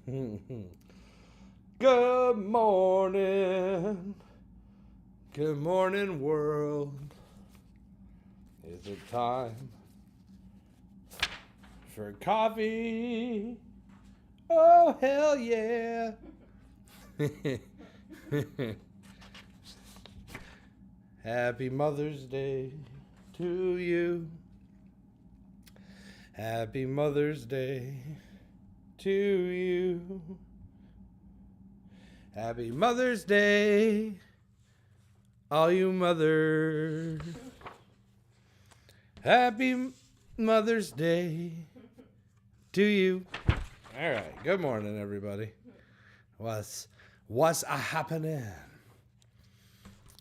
Good morning. Good morning, world. Is it time for coffee? Oh, hell yeah. Happy Mother's Day to you. Happy Mother's Day to you. Happy Mother's Day, all you mothers. Happy Mother's Day to you. All right. Good morning, everybody. What's a happening?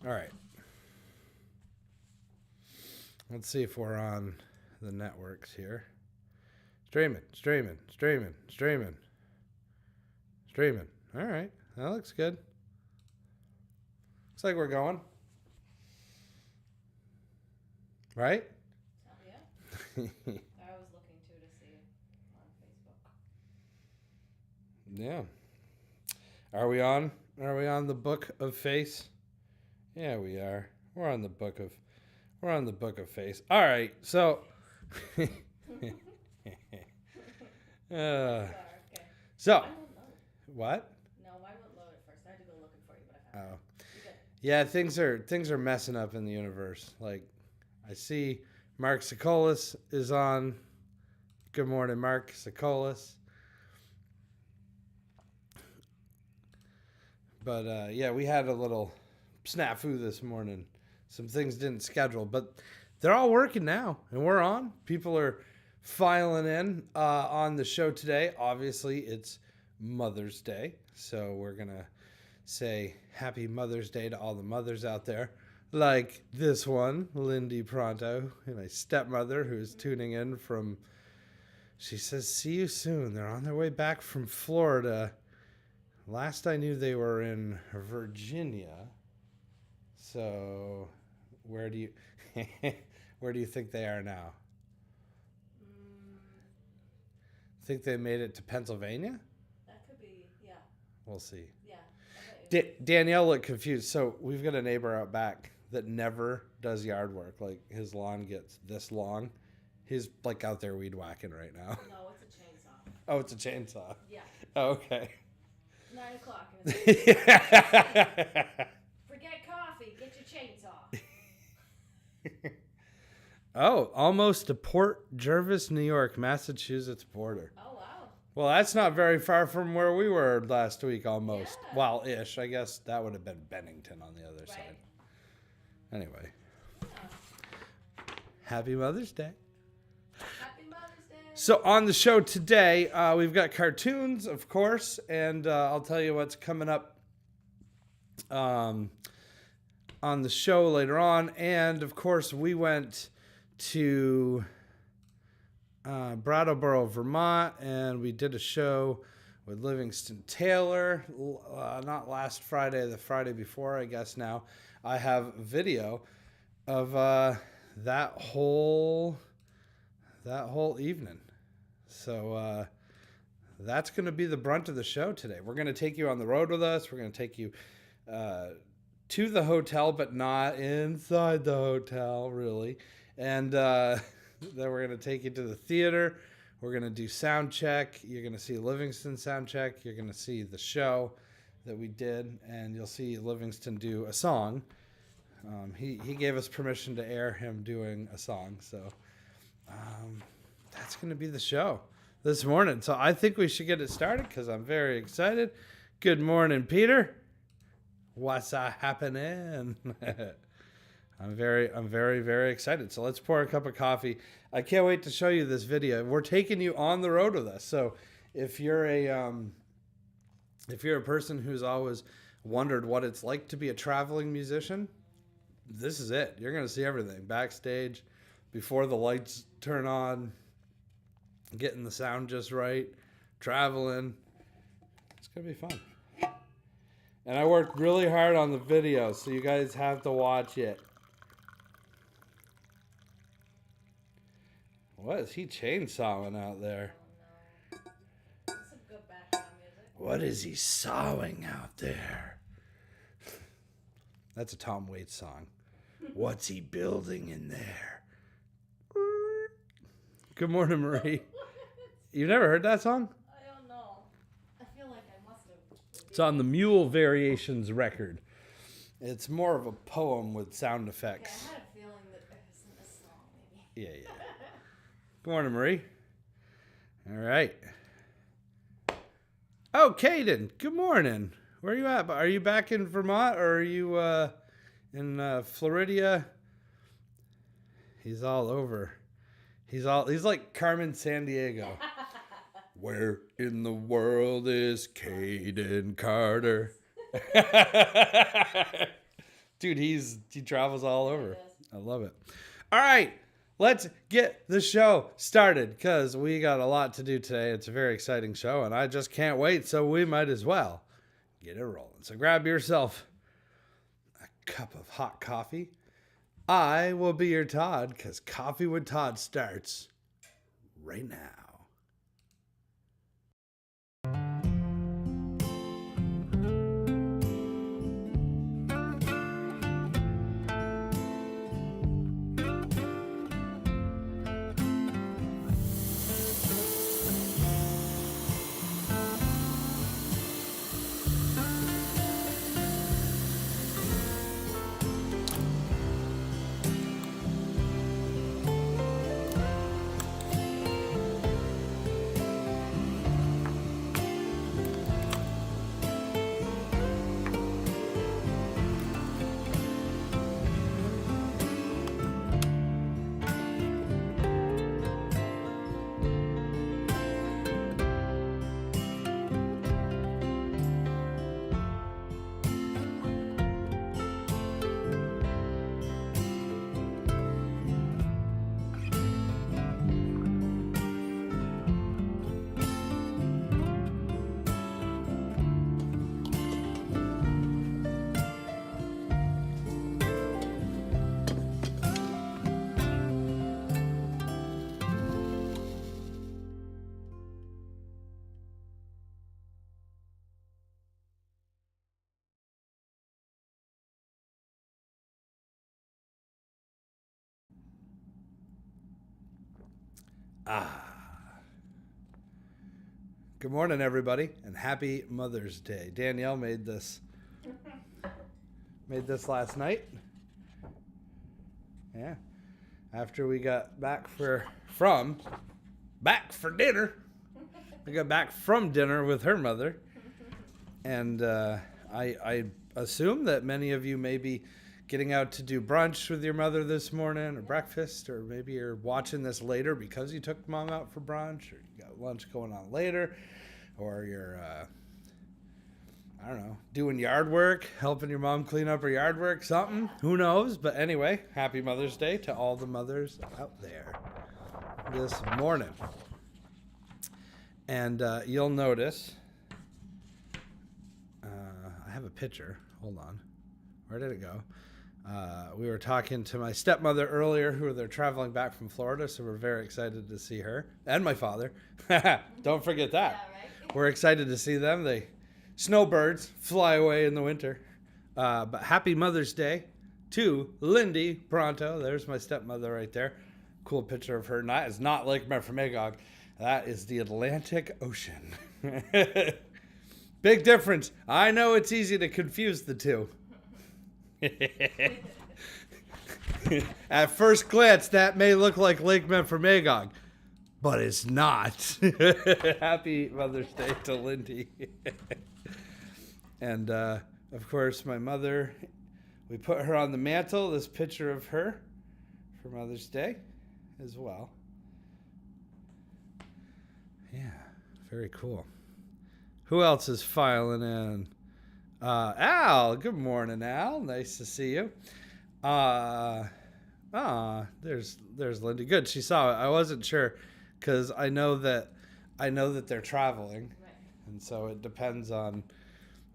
All right. Let's see if we're on the networks here. Streaming. All right. That looks good. Looks like we're going. Right? Yeah. I was looking too to see on Facebook. Yeah. Are we on? Are we on the Book of Face? Yeah, we are. We're on the Book of Face. All right. So Okay. so Mine won't load. what? No, mine won't load at first. I had to go looking for you, but I found it. You good? Yeah, things are messing up in the universe. Like I see Mark Sokolis is on. Good morning, Mark Sokolis. But yeah, we had a little snafu this morning. Some things didn't schedule, but they're all working now, and we're on. People are filing in on the show today. Obviously, it's Mother's Day, so we're gonna say Happy Mother's Day to all the mothers out there, like this one, Lindy Pronto, and my stepmother who's tuning in from. She says, "See you soon." They're on their way back from Florida. Last I knew, they were in Virginia. So, where do you think they are now? Think they made it to Pennsylvania? That could be, yeah. We'll see. Yeah. Danielle looked confused. So we've got a neighbor out back that never does yard work. Like his lawn gets this long. He's like out there weed whacking right now. No, it's a chainsaw. Oh, it's a chainsaw. Yeah. Oh, okay. 9 o'clock. And it's forget coffee. Get your chainsaw. Oh, almost to Port Jervis, New York, Massachusetts border. Oh, wow. Well, that's not very far from where we were last week, almost. Yeah. Well, ish. I guess that would have been Bennington on the other side. Anyway. Yeah. Happy Mother's Day. Happy Mother's Day. So on the show today, we've got cartoons, of course, and I'll tell you what's coming up on the show later on. And, of course, we went to Brattleboro, Vermont, and we did a show with Livingston Taylor, not last Friday, the Friday before, I guess now. I have video of that whole evening. So that's going to be the brunt of the show today. We're going to take you on the road with us. We're going to take you to the hotel, but not inside the hotel, really. And then we're going to take you to the theater. We're going to do sound check. You're going to see Livingston sound check. You're going to see the show that we did, and you'll see Livingston do a song. He gave us permission to air him doing a song, so that's going to be the show this morning. So I think we should get it started because I'm very excited. Good morning, Peter. What's happening? I'm very, very excited. So let's pour a cup of coffee. I can't wait to show you this video. We're taking you on the road with us. So if you're a person who's always wondered what it's like to be a traveling musician, this is it. You're going to see everything backstage, before the lights turn on, getting the sound just right, traveling. It's going to be fun. And I worked really hard on the video, so you guys have to watch it. What is he chainsawing out there? Oh, no. This is some good background music. What is he sawing out there? That's a Tom Waits song. What's he building in there? Good morning, Marie. You've never heard that song? I don't know. I feel like I must have. It's on the Mule Variations record. It's more of a poem with sound effects. I had a feeling that it was in this song, maybe. Yeah. Good morning, Marie. All right. Oh, Caden, good morning. Where are you at? Are you back in Vermont or are you in Florida? He's all over. He's like Carmen Sandiego. Where in the world is Caden Carter? Dude, he travels all over. I love it. All right, let's get the show started because we got a lot to do today. It's a very exciting show, and I just can't wait, so we might as well get it rolling. So grab yourself a cup of hot coffee. I will be your Todd because Coffee with Todd starts right now. Good morning, everybody, and happy Mother's Day. Danielle made this last night. Yeah. After we got back for dinner. We got back from dinner with her mother. And I assume that many of you may be getting out to do brunch with your mother this morning or breakfast, or maybe you're watching this later because you took mom out for brunch, or you got lunch going on later, or you're, I don't know, doing yard work, helping your mom clean up her yard work, something. Who knows? But anyway, happy Mother's Day to all the mothers out there this morning. And you'll notice, I have a picture. Hold on. Where did it go? We were talking to my stepmother earlier, who they're traveling back from Florida, so we're very excited to see her. And my father. Don't forget that. Yeah, right? We're excited to see them. They snowbirds fly away in the winter. But happy Mother's Day to Lindy Pronto. There's my stepmother right there. Cool picture of her. It's not Lake Memphremagog. That is the Atlantic Ocean. Big difference. I know it's easy to confuse the two. At first glance, that may look like Lake Memphremagog, but it's not. Happy Mother's Day to Lindy. And, of course, my mother, we put her on the mantle, this picture of her for Mother's Day as well. Yeah, very coul. Who else is filing in? Al, good morning, Al. Nice to see you. There's Lindy. Good, she saw it. I wasn't sure because I know that they're traveling, Right. and so it depends on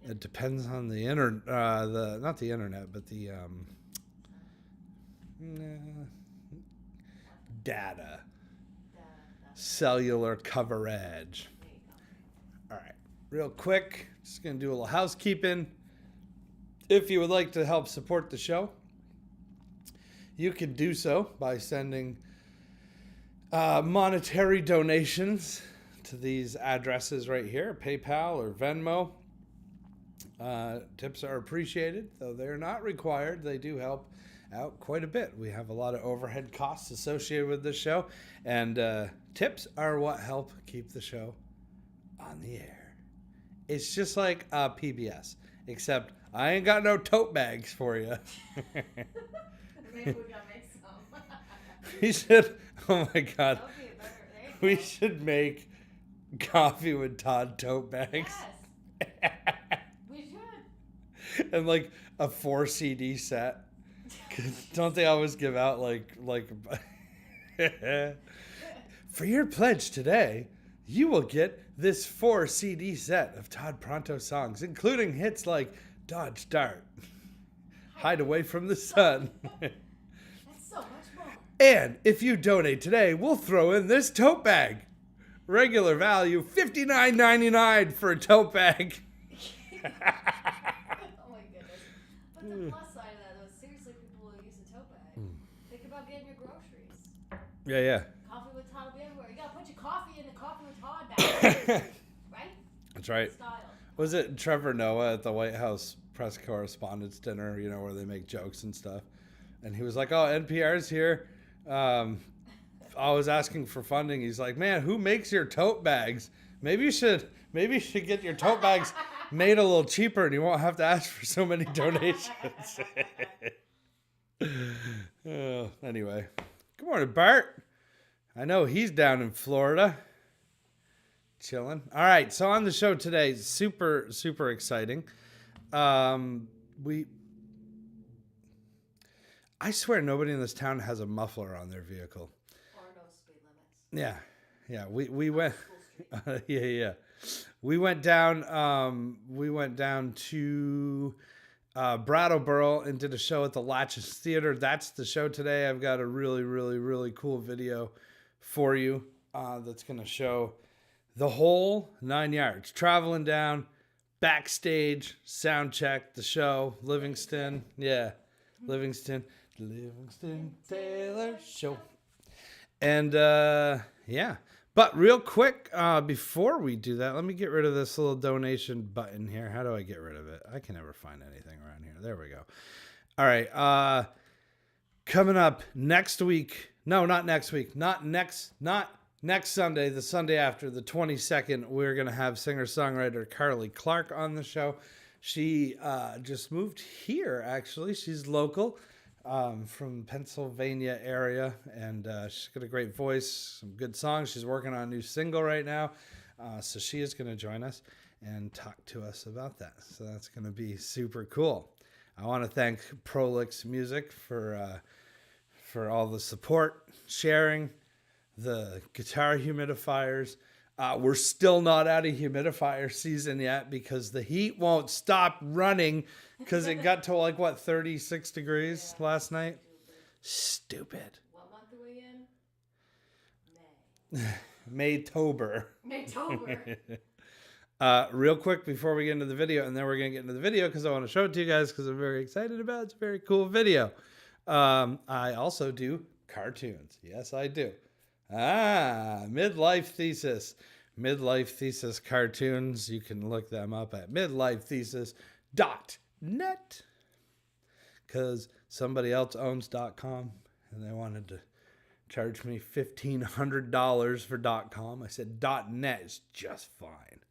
the internet, not the internet, but the data, cellular coverage. There you go. All right. real quick, just going to do a little housekeeping. If you would like to help support the show, you can do so by sending monetary donations to these addresses right here, PayPal or Venmo. Tips are appreciated, though they're not required. They do help out quite a bit. We have a lot of overhead costs associated with this show, and tips are what help keep the show on the air. It's just like PBS, except I ain't got no tote bags for you. Maybe we gotta make some. We should, oh my God, That would be a better. There you we go. should make coffee with Todd tote bags. Yes, we should. And like a 4 CD set. 'Cause don't they always give out like for your pledge today, you will get this 4 CD set of Todd Pronto songs, including hits like Dodge Dart, Hide Away from the Sun. That's so much more. And if you donate today, we'll throw in this tote bag. Regular value $59.99 for a tote bag. Oh my goodness. But the plus side of that, though, is seriously, people will use a tote bag. Think about getting your groceries. Yeah. Coffee with Todd will be everywhere. You gotta put your coffee in the coffee with Todd bag. Right? That's right. Style. Was it Trevor Noah at the White House press correspondence dinner, where they make jokes and stuff? And he was like, oh, NPR's here. I was asking for funding. He's like, man, who makes your tote bags? Maybe you should get your tote bags made a little cheaper and you won't have to ask for so many donations. Oh, anyway, good morning, Bart. I know he's down in Florida. Chilling. All right, so on the show today, super, super exciting. I swear nobody in this town has a muffler on their vehicle. Or no speed limits. Yeah. We went. School Street. Yeah. We went down to Brattleboro and did a show at the Latches Theater. That's the show today. I've got a really, really, really cool video for you that's going to show the whole 9 yards. Traveling down, backstage, sound check, the show, Livingston. Yeah, Livingston Taylor Show. And yeah. But real quick, before we do that, let me get rid of this little donation button here. How do I get rid of it? I can never find anything around here. There we go. All right. Coming up next week. No, not next week. Not next Sunday, the Sunday after, the 22nd, we're going to have singer-songwriter Carly Clark on the show. She just moved here, actually. She's local. From Pennsylvania area, and she's got a great voice, some good songs. She's working on a new single right now, so she is going to join us and talk to us about that. So that's going to be super cool. I want to thank Prolix Music for all the support, sharing the guitar humidifiers. We're still not out of humidifier season yet because the heat won't stop running because it got to 36 degrees last night. Stupid. What month are we in? Maytober. Maytober. Real quick before we get into the video, and then we're going to get into the video because I want to show it to you guys because I'm very excited about it. It's a very cool video. I also do cartoons. Yes, I do. Midlife Thesis. Midlife Thesis cartoons. You can look them up at midlifethesis.net because somebody else owns .com and they wanted to charge me $1,500 for .com. I said .net is just fine.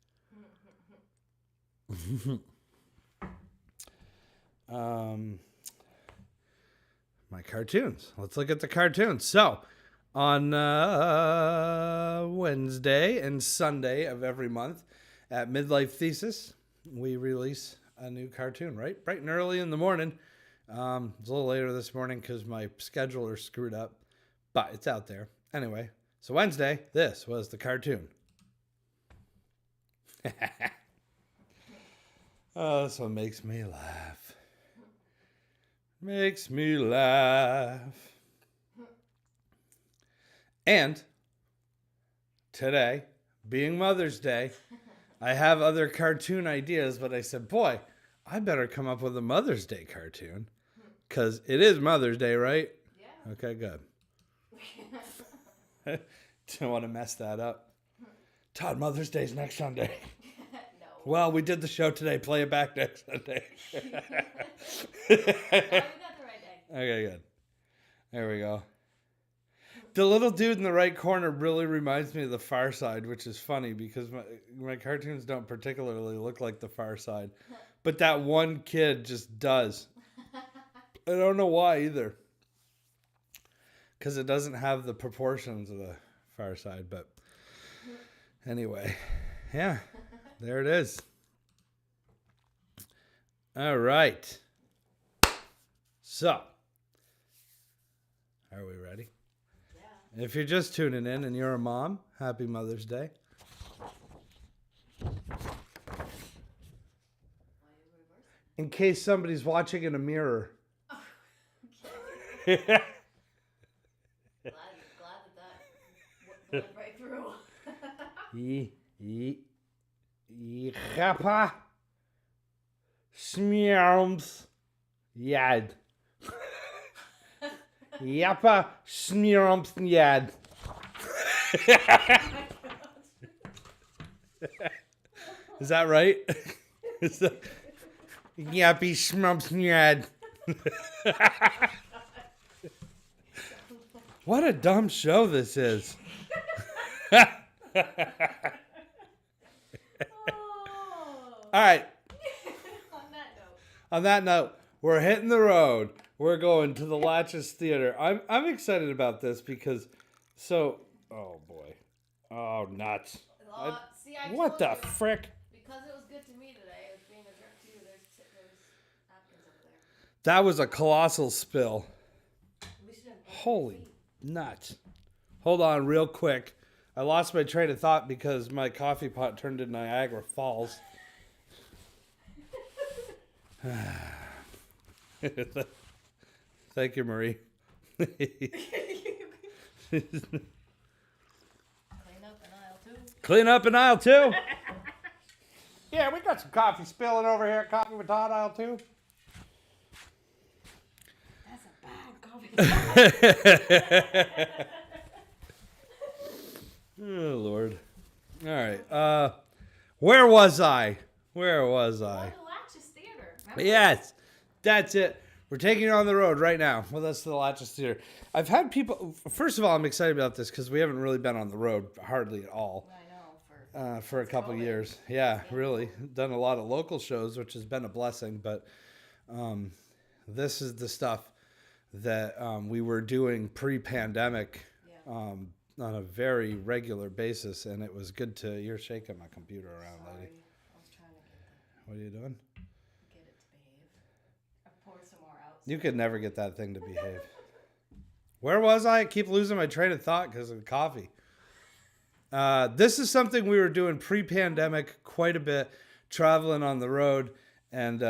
My cartoons. Let's look at the cartoons. So, on Wednesday and Sunday of every month at Midlife Thesis, we release a new cartoon, right? Bright and early in the morning. It's a little later this morning because my scheduler screwed up, but it's out there. Anyway, so Wednesday, this was the cartoon. Oh, this one makes me laugh. Makes me laugh. And today, being Mother's Day, I have other cartoon ideas, but I said, boy, I better come up with a Mother's Day cartoon. Because it is Mother's Day, right? Yeah. Okay, good. Don't want to mess that up. Todd, Mother's Day's next Sunday. No. Well, we did the show today. Play it back next Sunday. No, we got the right day. Okay, good. There we go. The little dude in the right corner really reminds me of the Far Side, which is funny because my cartoons don't particularly look like the Far Side. But that one kid just does. I don't know why either. Because it doesn't have the proportions of the Far Side. But anyway, yeah, there it is. All right. So, are we ready? Yeah. If you're just tuning in and you're a mom, happy Mother's Day. Why are you reversing? In case somebody's watching in a mirror. Glad that went right through. Kappa Smearms Yad. Yappa Smearms Yad. Is that right? Is that Yappy Smumps Yad? What a dumb show this is. Oh. All right. On that note. On that note, we're hitting the road. We're going to the Latches Theater. I'm excited about this because, oh boy, oh nuts! See, I What told the you, frick? Because it was good to me today. It was being a jerk to you. There's napkins over there. That was a colossal spill. We shouldn't. Holy nuts! Hold on, real quick. I lost my train of thought because my coffee pot turned into Niagara Falls. Thank you, Marie. Clean up in aisle 2. Clean up in aisle 2. Yeah, we got some coffee spilling over here at Coffee with Todd aisle 2. That's a bad coffee. Oh, Lord. All right. Where was I? Where was I? The Latches Theater. Remember? Yes, that's it. We're taking it on the road right now with us to the Latches Theater. I've had people. First of all, I'm excited about this because we haven't really been on the road hardly at all I know. for a couple COVID. years. Yeah, really done a lot of local shows, which has been a blessing. But this is the stuff that we were doing pre-pandemic on a very regular basis, and it was good to. You're shaking my computer around, Sorry. lady. I was trying to What are you doing? get it to behave. I poured some more out. You could never get that thing to behave. Where was I? I keep losing my train of thought because of the coffee. This is something we were doing pre-pandemic quite a bit, traveling on the road. And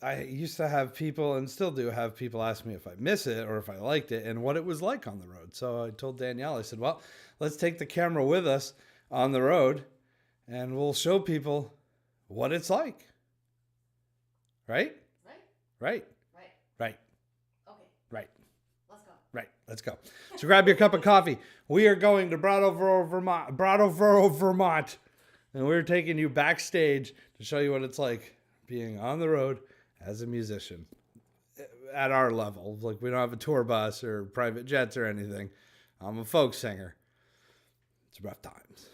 I used to have people, and still do have people, ask me if I miss it or if I liked it and what it was like on the road. So I told Danielle, I said, well, let's take the camera with us on the road and we'll show people what it's like. Right? Right? Right. Right. Right. Okay. Right. Let's go. Right, let's go. So grab your cup of coffee. We are going to Brattleboro, Vermont, and we're taking you backstage to show you what it's like being on the road as a musician at our level. Like, we don't have a tour bus or private jets or anything. I'm a folk singer. It's rough times.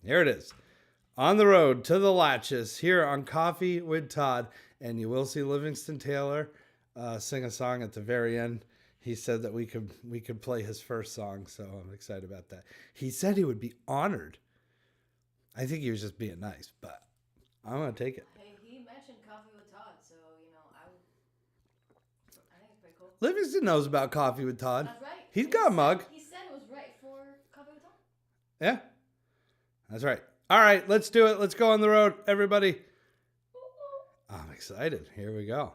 Here it is. On the road to the Latches here on Coffee with Todd, and you will see Livingston Taylor sing a song at the very end. He said that we could play his first song, so I'm excited about that. He said he would be honored. I think he was just being nice, but I'm gonna take it. Hey, he mentioned Coffee with Todd, so I think it's pretty cool. Livingston knows about Coffee with Todd. That's right. He's got a mug. He said it was right for Coffee with Todd. Yeah, that's right. All right, let's do it. Let's go on the road, everybody. I'm excited. Here we go.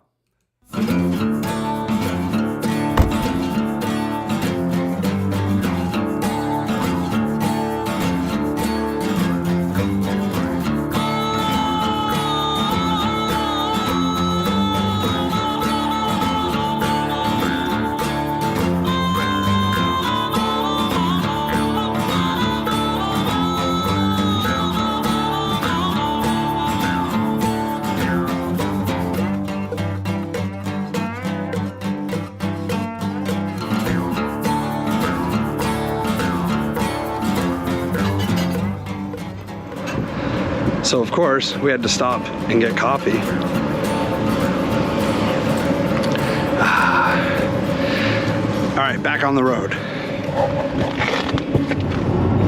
So of course we had to stop and get coffee. All right, back on the road.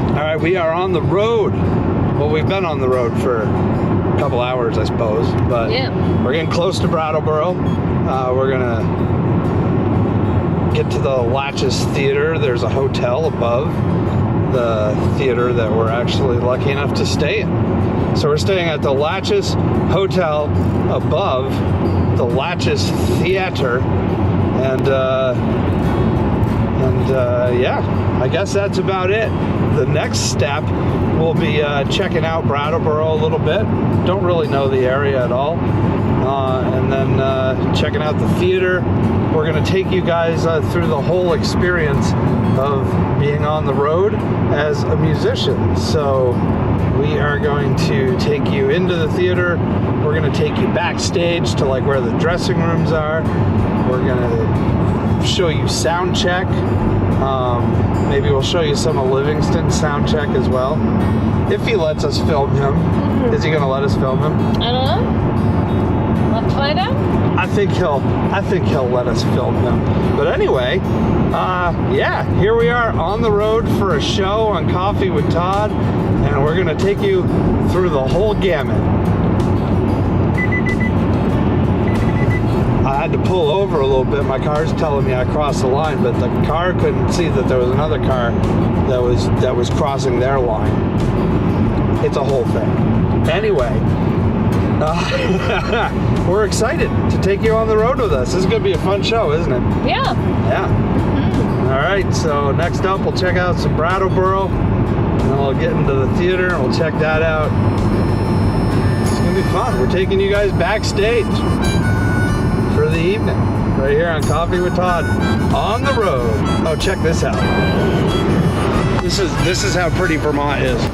All right, we are on the road. Well, we've been on the road for a couple hours, I suppose, but Yeah. we're getting close to Brattleboro. We're gonna get to the Latches Theater. There's a hotel above the theater that we're actually lucky enough to stay in. So we're staying at the Latches Hotel above the Latches Theater, and yeah, I guess that's about it. The next step will be checking out Brattleboro a little bit. Don't really know the area at all. And then checking out the theater. We're going to take you guys through the whole experience of being on the road as a musician. So we are going to take you into the theater. We're going to take you backstage to like where the dressing rooms are. We're going to show you sound check. Maybe we'll show you some of Livingston's sound check as well. If he lets us film him. Is he going to let us film him? I don't know. We'll have to find out. I think he'll let us film him. But anyway, yeah, here we are on the road for a show on Coffee with Todd, and we're gonna take you through the whole gamut. I had to pull over a little bit. My car's telling me I crossed the line, but the car couldn't see that there was another car that was crossing their line. It's a whole thing. Anyway. We're excited to take you on the road with us. This is going to be a fun show, isn't it? Yeah. Yeah. All right, so next up we'll check out some Brattleboro, and then we'll get into the theater and we'll check that out. It's going to be fun. We're taking you guys backstage for the evening, right here on Coffee with Todd, on the road. Oh, check this out. This is how pretty Vermont is.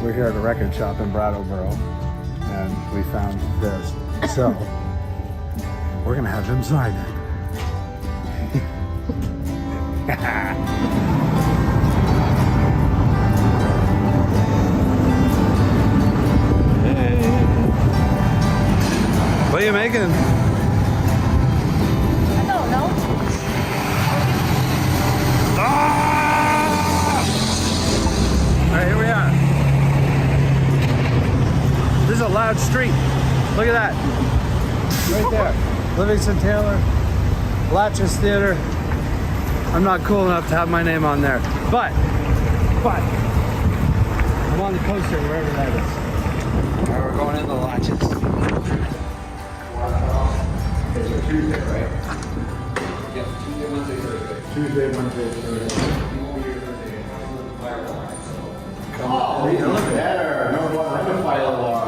We're here at a record shop in Brattleboro, and we found this. So, we're gonna have him sign it. Hey. What are you making? I don't know. All right, here we are. This is a loud street. Look at that. Right there. Livingston Taylor, Latches Theater. I'm not cool enough to have my name on there. But I'm on the poster wherever that is. All right, we're going into Latches. It's a Tuesday, right? Yep, Tuesday, Wednesday, Thursday. Tuesday, Wednesday, Thursday. Oh, you look better. No more run a fire alarm.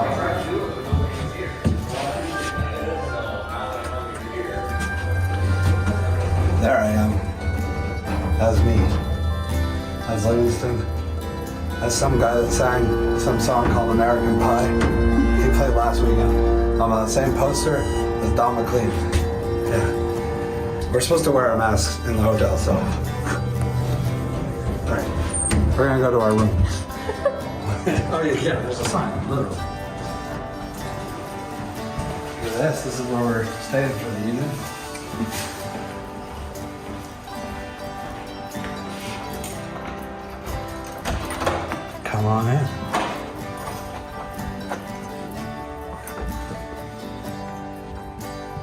There I am. That's me. That's Livingston. That's some guy that sang some song called American Pie. He played last weekend. I'm on the same poster as Don McLean. Yeah. We're supposed to wear our masks in the hotel, so. All right. We're gonna go to our room. Oh yeah, there's a sign, literally. Look at this. This is where we're staying for the evening. Come on in.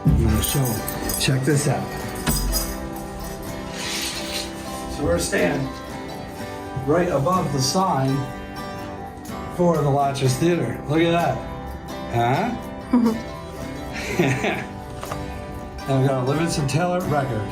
I'm gonna show. Check this out. So we're staying right above the sign for the Latches Theater. Look at that. Huh? And we got a Livingston Taylor record.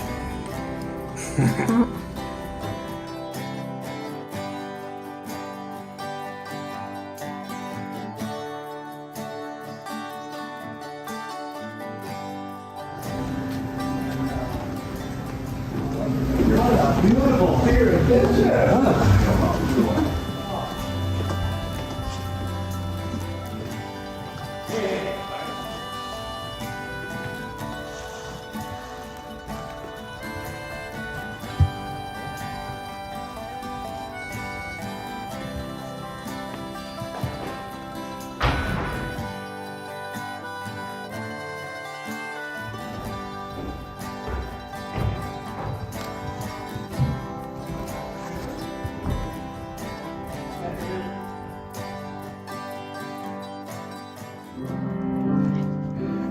Beautiful theater.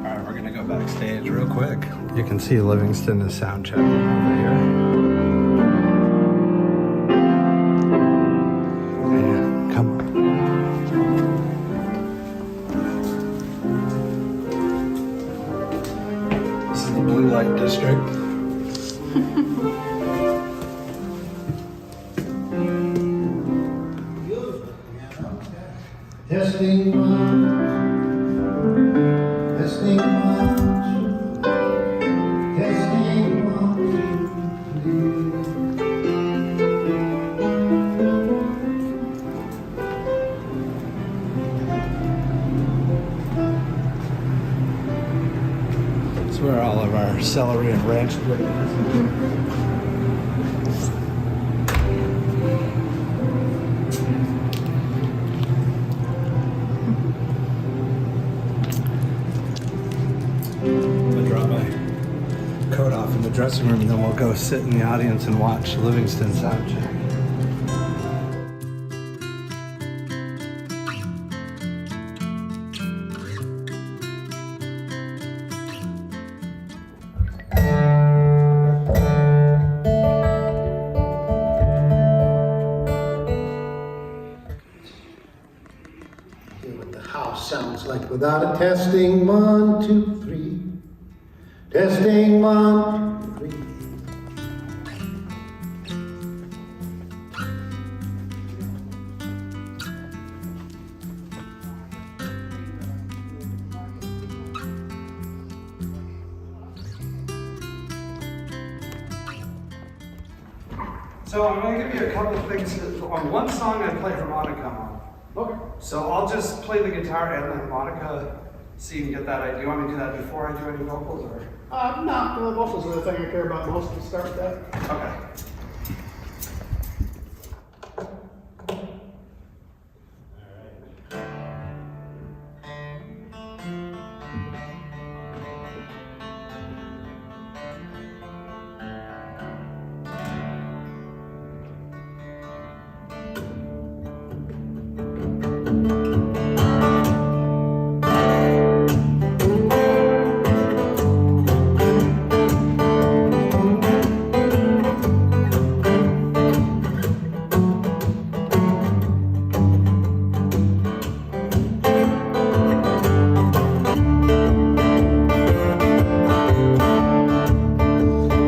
Alright, we're gonna go backstage real quick. You can see Livingston is sound checking over here. Yeah, come on. This is the blue light district. Testing one. Testing one. Testing one. That's where all of our celery and ranch equipment is. I'm gonna drop my coat off in the dressing room, and then we'll go sit in the audience and watch Livingston sound check. Hear what the house sounds like without a testing. 1, 2, 3. Testing 1, 2, 3. So I'm going to give you a couple of things. On one song, I play harmonica on. Okay. So I'll just play the guitar and the harmonica, so you can get that idea. Do you want me to do that before I do any vocals, or? No, the vocals are the thing I care about most to start with that. Okay.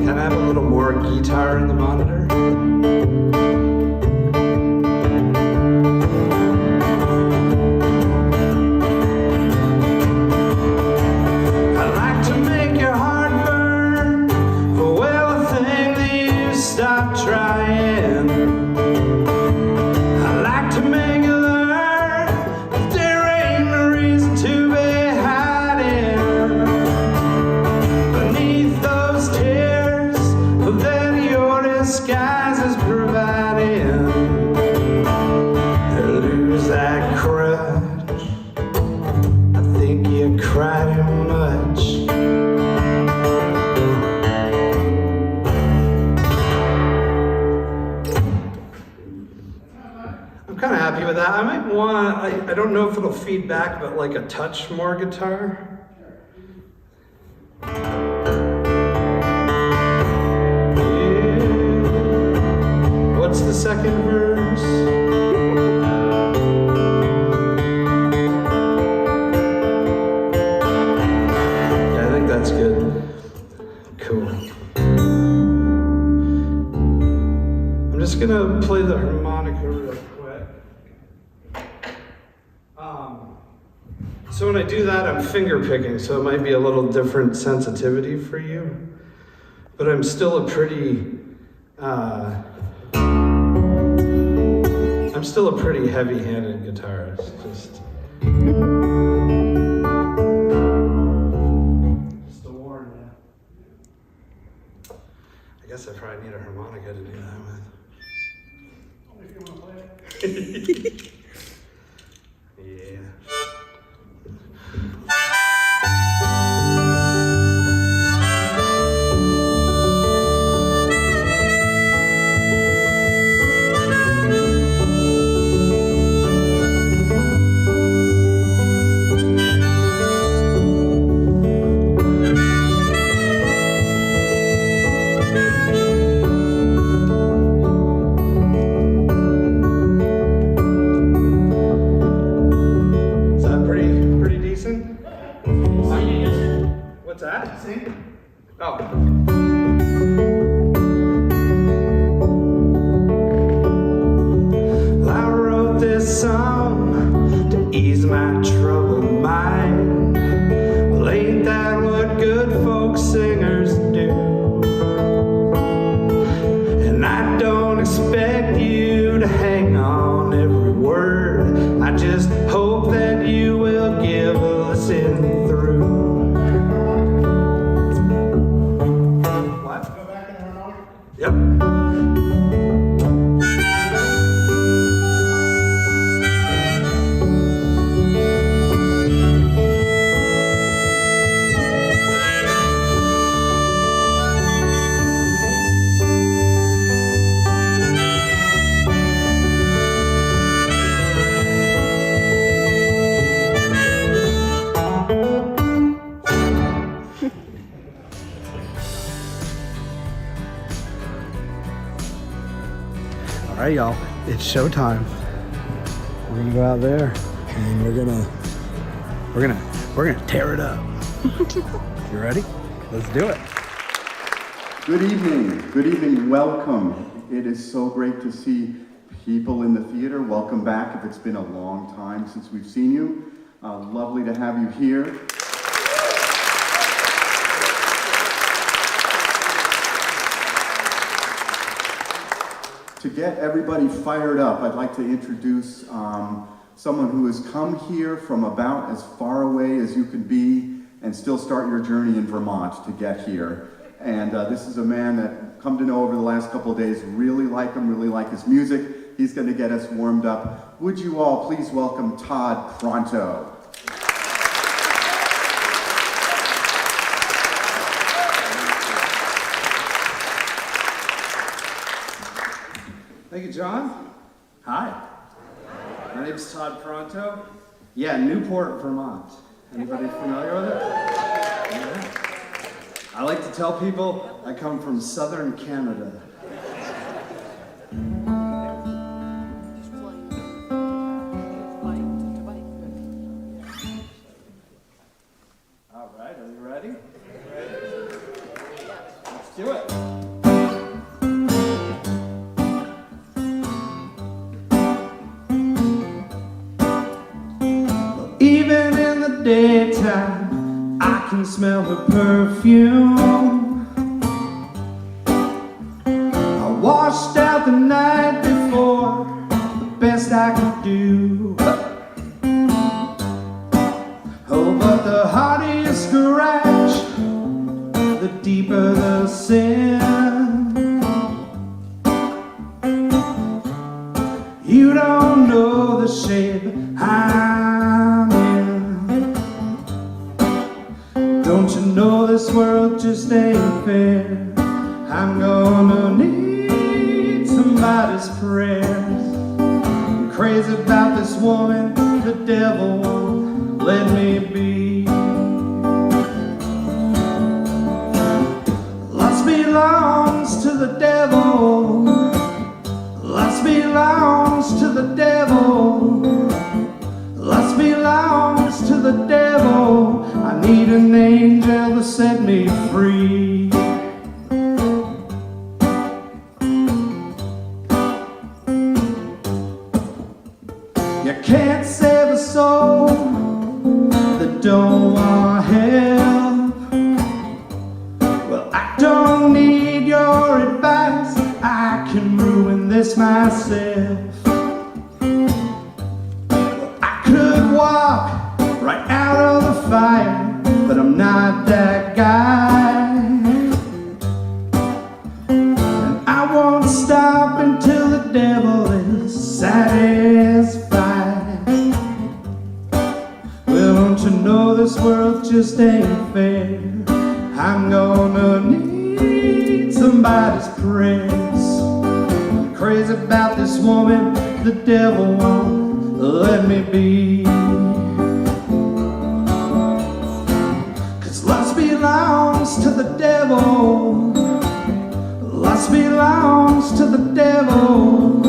Can I have a little more guitar in the monitor? I'd like to make your heart burn. Well, a thing that you stop trying. I'd like to make you learn that there ain't no reason to be hiding beneath those tears that your disguise is providing. Lose that crutch. I think you cry too much. I'm kind of happy with that. I might want, I don't know if it'll feed back, but like a touch more guitar. Yeah. second verse. Yeah, I think that's good. Cool. I'm just gonna play the harmonica real quick. So when I do that, I'm finger picking, so it might be a little different sensitivity for you. But I'm still a pretty heavy-handed guitarist. Just to warn you. I guess I probably need a harmonica to do that with. Only if you want to play it. Yeah. What's that? Sing. Oh. Well, I wrote this song to ease my troubled mind. Well, ain't that what good folk singers do? And I don't expect you to hang on every word. I just hope that you will give a listen through. Yep. All right, y'all, it's showtime. We're gonna go out there and we're gonna tear it up. You ready? Let's do it. Good evening, welcome. It is so great to see people in the theater. Welcome back if it's been a long time since we've seen you. Lovely to have you here. To get everybody fired up, I'd like to introduce someone who has come here from about as far away as you can be and still start your journey in Vermont to get here. And this is a man that I've come to know over the last couple of days, really like him, really like his music. He's going to get us warmed up. Would you all please welcome Todd Pronto. Thank you, John. Hi. My name's Todd Pronto. Yeah, Newport, Vermont. Anybody familiar with it? Yeah. I like to tell people I come from southern Canada. All right, are you ready? Let's do it. Even in the daytime, I can smell her perfume. I washed out the night before, the best I could do. Oh, but the harder you scratch, the deeper the sin. You don't know the shape I'm in. Don't you know this world just ain't fair? I'm gonna need somebody's prayers. I'm crazy about this woman, the devil won't let me be. Lust belongs to the devil. Lust belongs to the devil. Lust belongs to the devil. I need an angel to set me free. You can't save a soul that don't want help. Well, I don't need your advice. I can ruin this myself. Well, I could walk right out of the fire, but I'm not that guy. And I won't stop until the devil is satisfied. Well, don't you know this world just ain't fair? I'm gonna need somebody's prayers. I'm crazy about this woman, the devil won't let me be. 'Cause lust belongs to the devil. Lust belongs to the devil.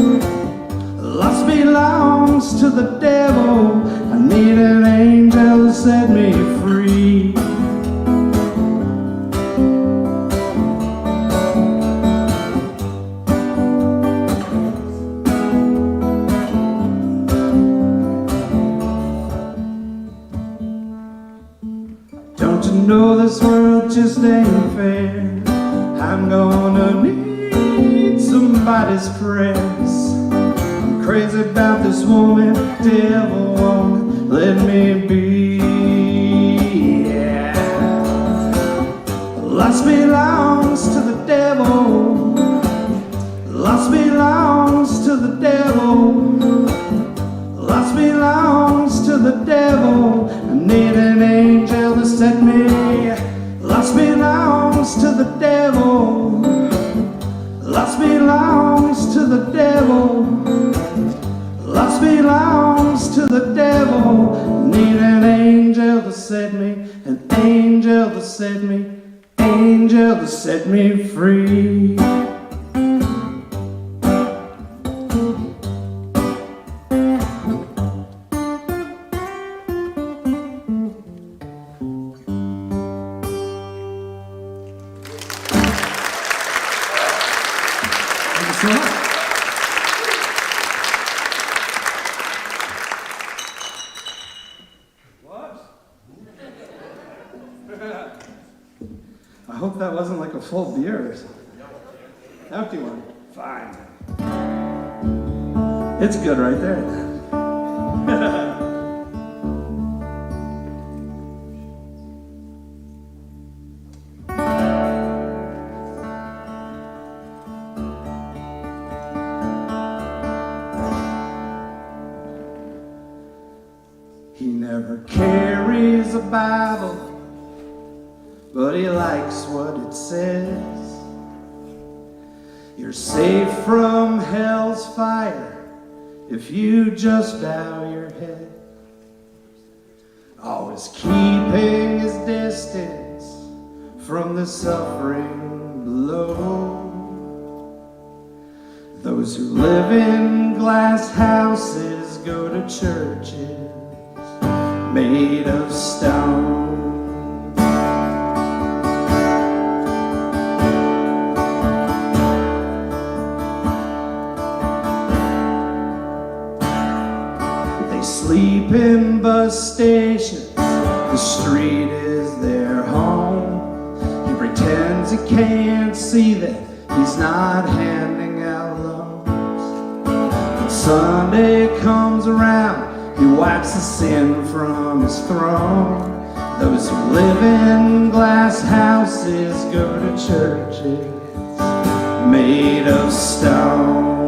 Lust belongs to the devil. I need an angel to set me free. Don't you know this world just ain't fair? I'm gonna need somebody's prayers. I'm crazy about this woman, devil won't let me be. Yeah. Lust belongs to the devil. Lust belongs to the devil. Lust belongs to the devil. I need an angel to set me. Lust belongs to the devil. Lust belongs to the devil. Lust belongs to the devil. I need an angel to set me, an angel to set me, angel to set me free. I hope that wasn't like a full beer or something. Empty one. Fine. It's good right there. He never carries a Bible, but he likes what it says. You're safe from hell's fire if you just bow your head. Always keeping his distance from the suffering below. Those who live in glass houses go to churches made of stone. Sleep in bus stations, the street is their home. He pretends he can't see that he's not handing out loans. When Sunday comes around, he wipes the sin from his throne. Those who live in glass houses go to churches made of stone.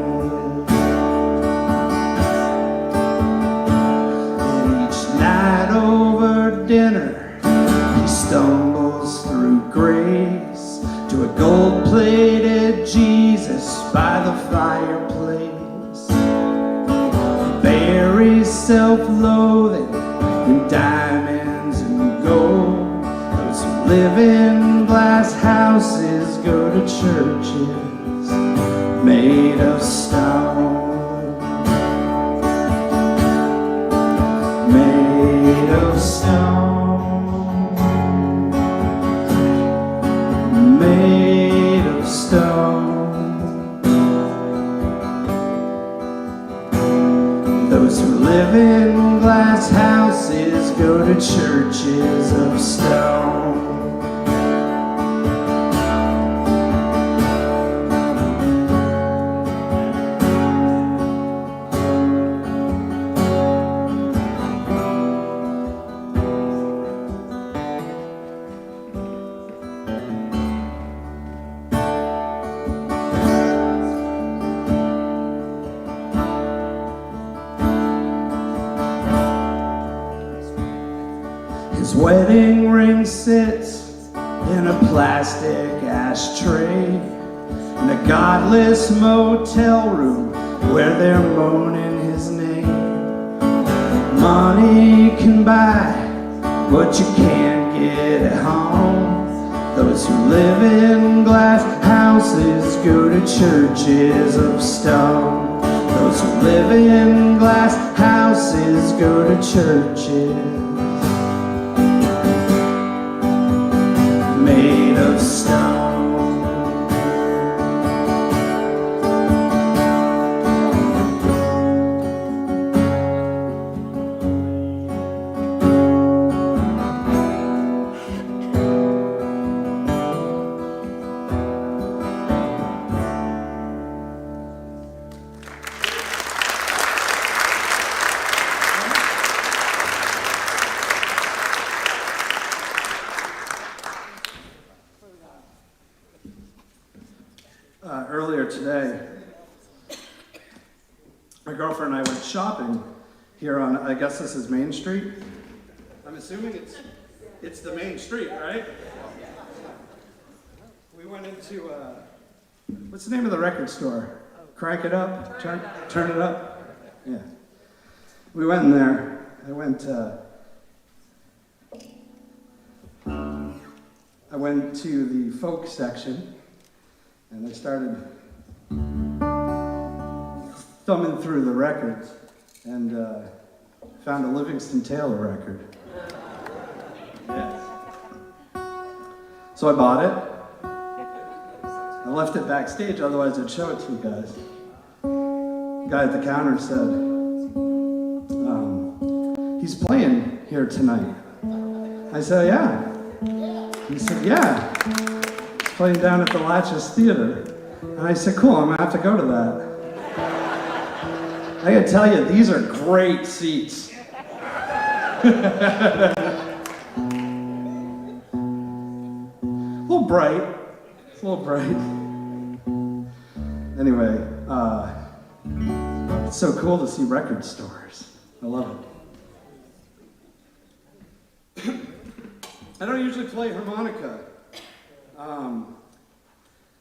Dinner, he stumbles through grace to a gold-plated Jesus by the fireplace. He buries self-loathing in diamonds and gold. Those who live in glass houses go to churches made of stone. go to churches of stone. His wedding ring sits in a plastic ashtray in a godless motel room where they're moaning his name. Money can buy what you can't get at home. Those who live in glass houses go to churches of stone. Those who live in glass houses go to churches made of stone. Earlier today, my girlfriend and I went shopping here on, I guess this is Main Street. I'm assuming it's the main street, right? We went into, what's the name of the record store? Crank It Up? Turn It Up? Yeah. We went in there. I went to the folk section, and I started thumbing through the records and found a Livingston Taylor record. Yes. So I bought it. I left it backstage, otherwise I'd show it to you guys. The guy at the counter said, he's playing here tonight. I said, yeah. He said, yeah. He's playing down at the Latches Theater. And I said, cool, I'm gonna have to go to that. I gotta tell you, these are great seats. A little bright. It's a little bright. Anyway, it's so cool to see record stores. I love it. I don't usually play harmonica,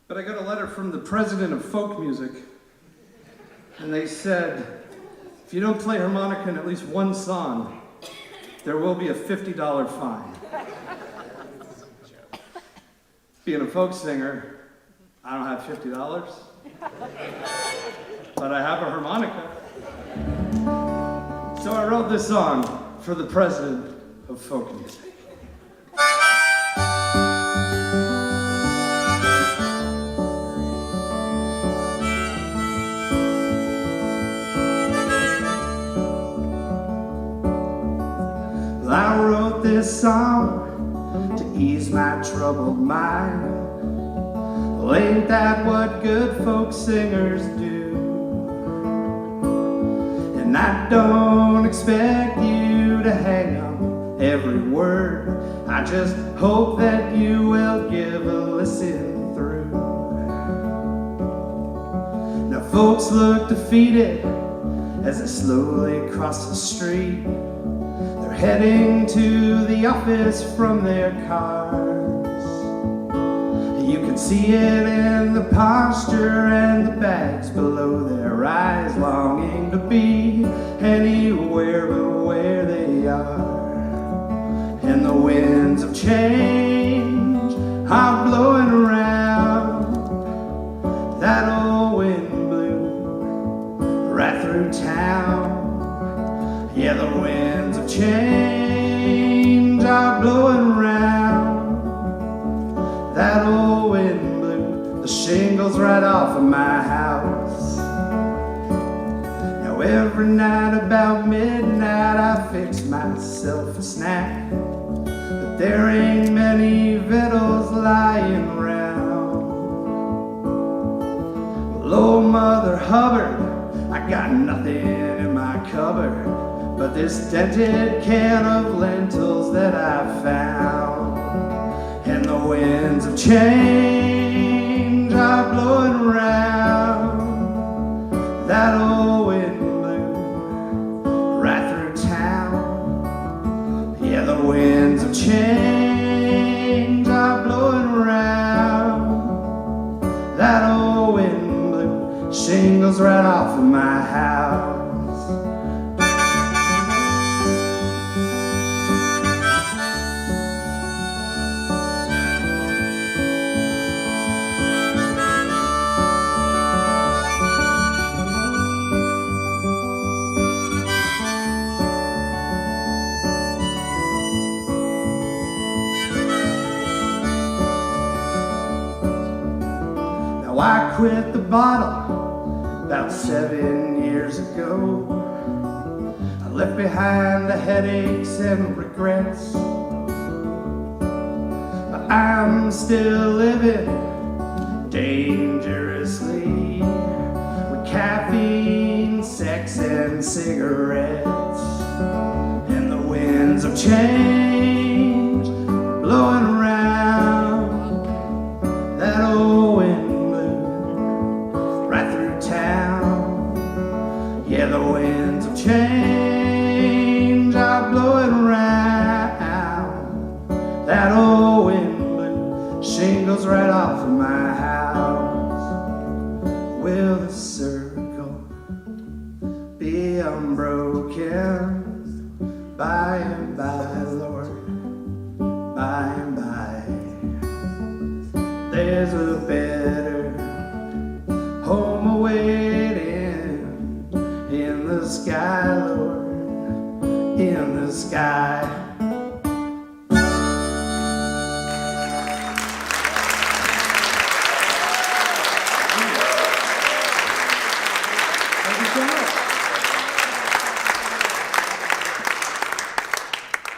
but I got a letter from the president of folk music, and they said, if you don't play harmonica in at least one song, there will be a $50 fine. Being a folk singer, I don't have $50, but I have a harmonica. So I wrote this song for the president of folk music. I wrote this song to ease my troubled mind. Well, ain't that what good folk singers do? And I don't expect you to hang on every word. I just hope that you will give a listen through. Now folks look defeated as they slowly cross the street. Heading to the office from their cars. You can see it in the posture and the bags below their eyes, longing to be anywhere but where they are. And the winds of change are blowing around. That old wind blew right through town. Yeah, the winds of change are blowing around. That old wind blew the shingles right off of my house. Now every night about midnight I fix myself a snack, but there ain't many victuals lying around. Well, old Mother Hubbard, I got nothing in my cupboard but this dented can of lentils that I found. And the winds of change are blowing around. That old wind blew right through town. Yeah, the winds of change are blowing around. That old wind blew shingles right off of my house. I quit the bottle about 7 years ago. I left behind the headaches and regrets, but I'm still living dangerously with caffeine, sex, and cigarettes. And the winds of change blowing around. That old wind yeah, the winds of change are blowing around. That old wind blew shingles right off of my house. Will the circle be unbroken by and by, Lord, by and by? There's a better home awaiting in the sky, Lord, in the sky. Thank you so much.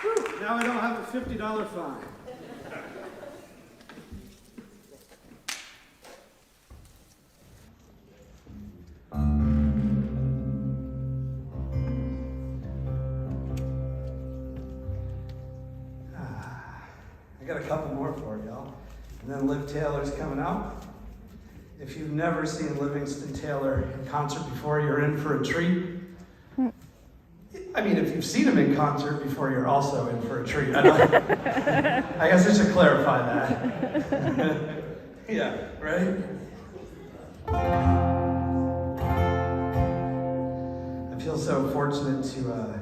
Whew, now I don't have a $50 fine. I got a couple more for y'all, and then Liv Taylor's coming out. If you've never seen Livingston Taylor in concert before, you're in for a treat. I mean, if you've seen him in concert before, you're also in for a treat. I guess I should clarify that. Yeah, right? I feel so fortunate to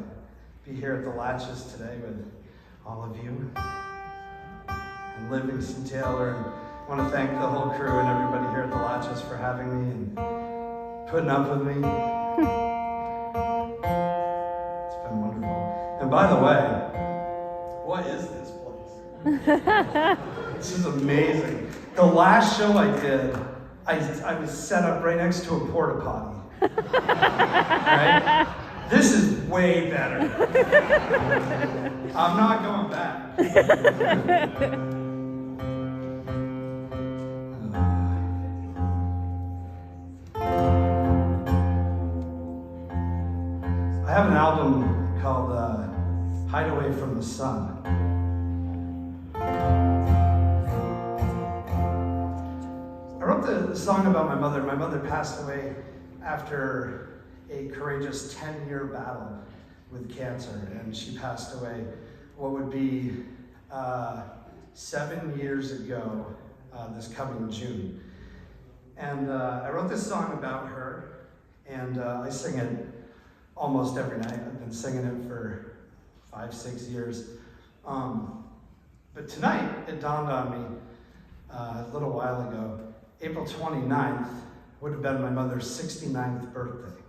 be here at the Latches today with all of you. And Livingston Taylor, and I want to thank the whole crew and everybody here at the Latches for having me and putting up with me. It's been wonderful. And by the way, what is this place? This is amazing. The last show I did, I was set up right next to a porta potty. Right? This is way better. I'm not going back. I have an album called Hideaway from the Sun. I wrote the song about my mother. My mother passed away after a courageous 10-year battle with cancer, and she passed away what would be 7 years ago this coming June. And I wrote this song about her, and I sing it almost every night. I've been singing it for 5-6 years. But tonight, it dawned on me a little while ago, April 29th would have been my mother's 69th birthday.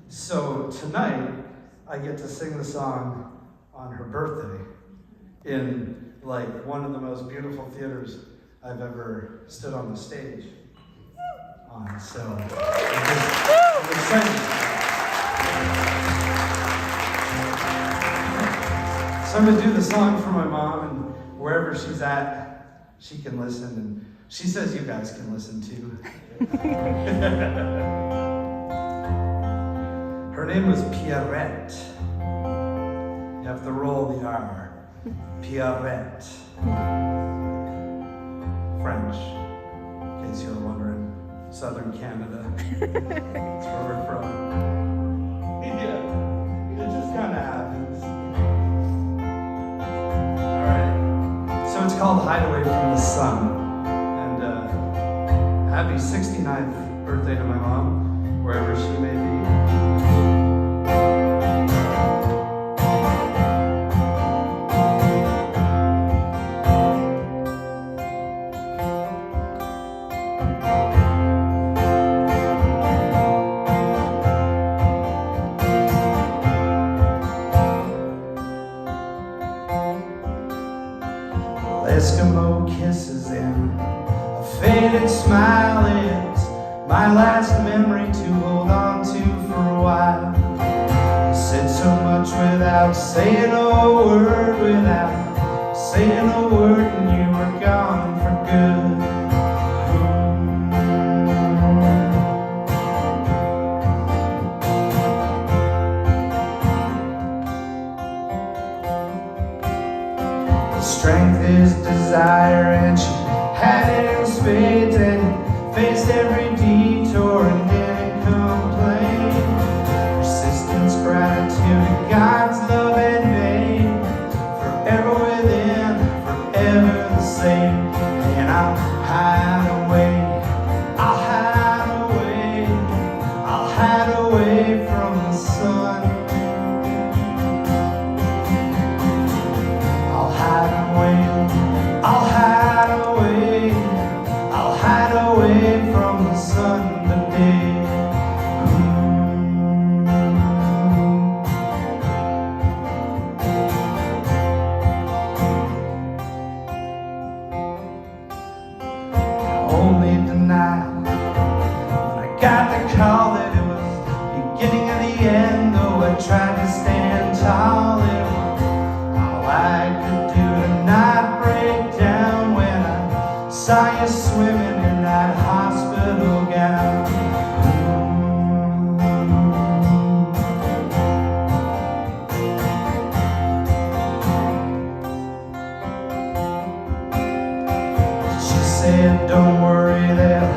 So tonight, I get to sing the song on her birthday in like one of the most beautiful theaters I've ever stood on the stage on. So I'm excited. So I'm gonna do the song for my mom, and wherever she's at, she can listen, and she says you guys can listen too. Her name was Pierrette. You have to roll the R. Pierrette. French, in case you were wondering. Southern Canada. That's where we're from. Yeah, it just kind of happens. All right. So it's called Hideaway from the Sun. And happy 69th birthday to my mom, wherever she may be. Eskimo kisses and a faded smile is my last memory to hold on to for a while. You said so much without saying a word, without saying a word, and you were gone for good. Strength is desire, and she had it in spades, and faced every detour and didn't complain. Persistence, gratitude, God's love and name, forever within, forever the same. And I'll hide away, I'll hide away, I'll hide away from the sun. I'll hide away, I'll hide away, I'll hide away from the sun today. Only denial when I got the call that it was the beginning of the end. Though I tried to stand tall, it was all I could do to not break down when I saw you swimming in that hospital gown. She said, don't worry, they'll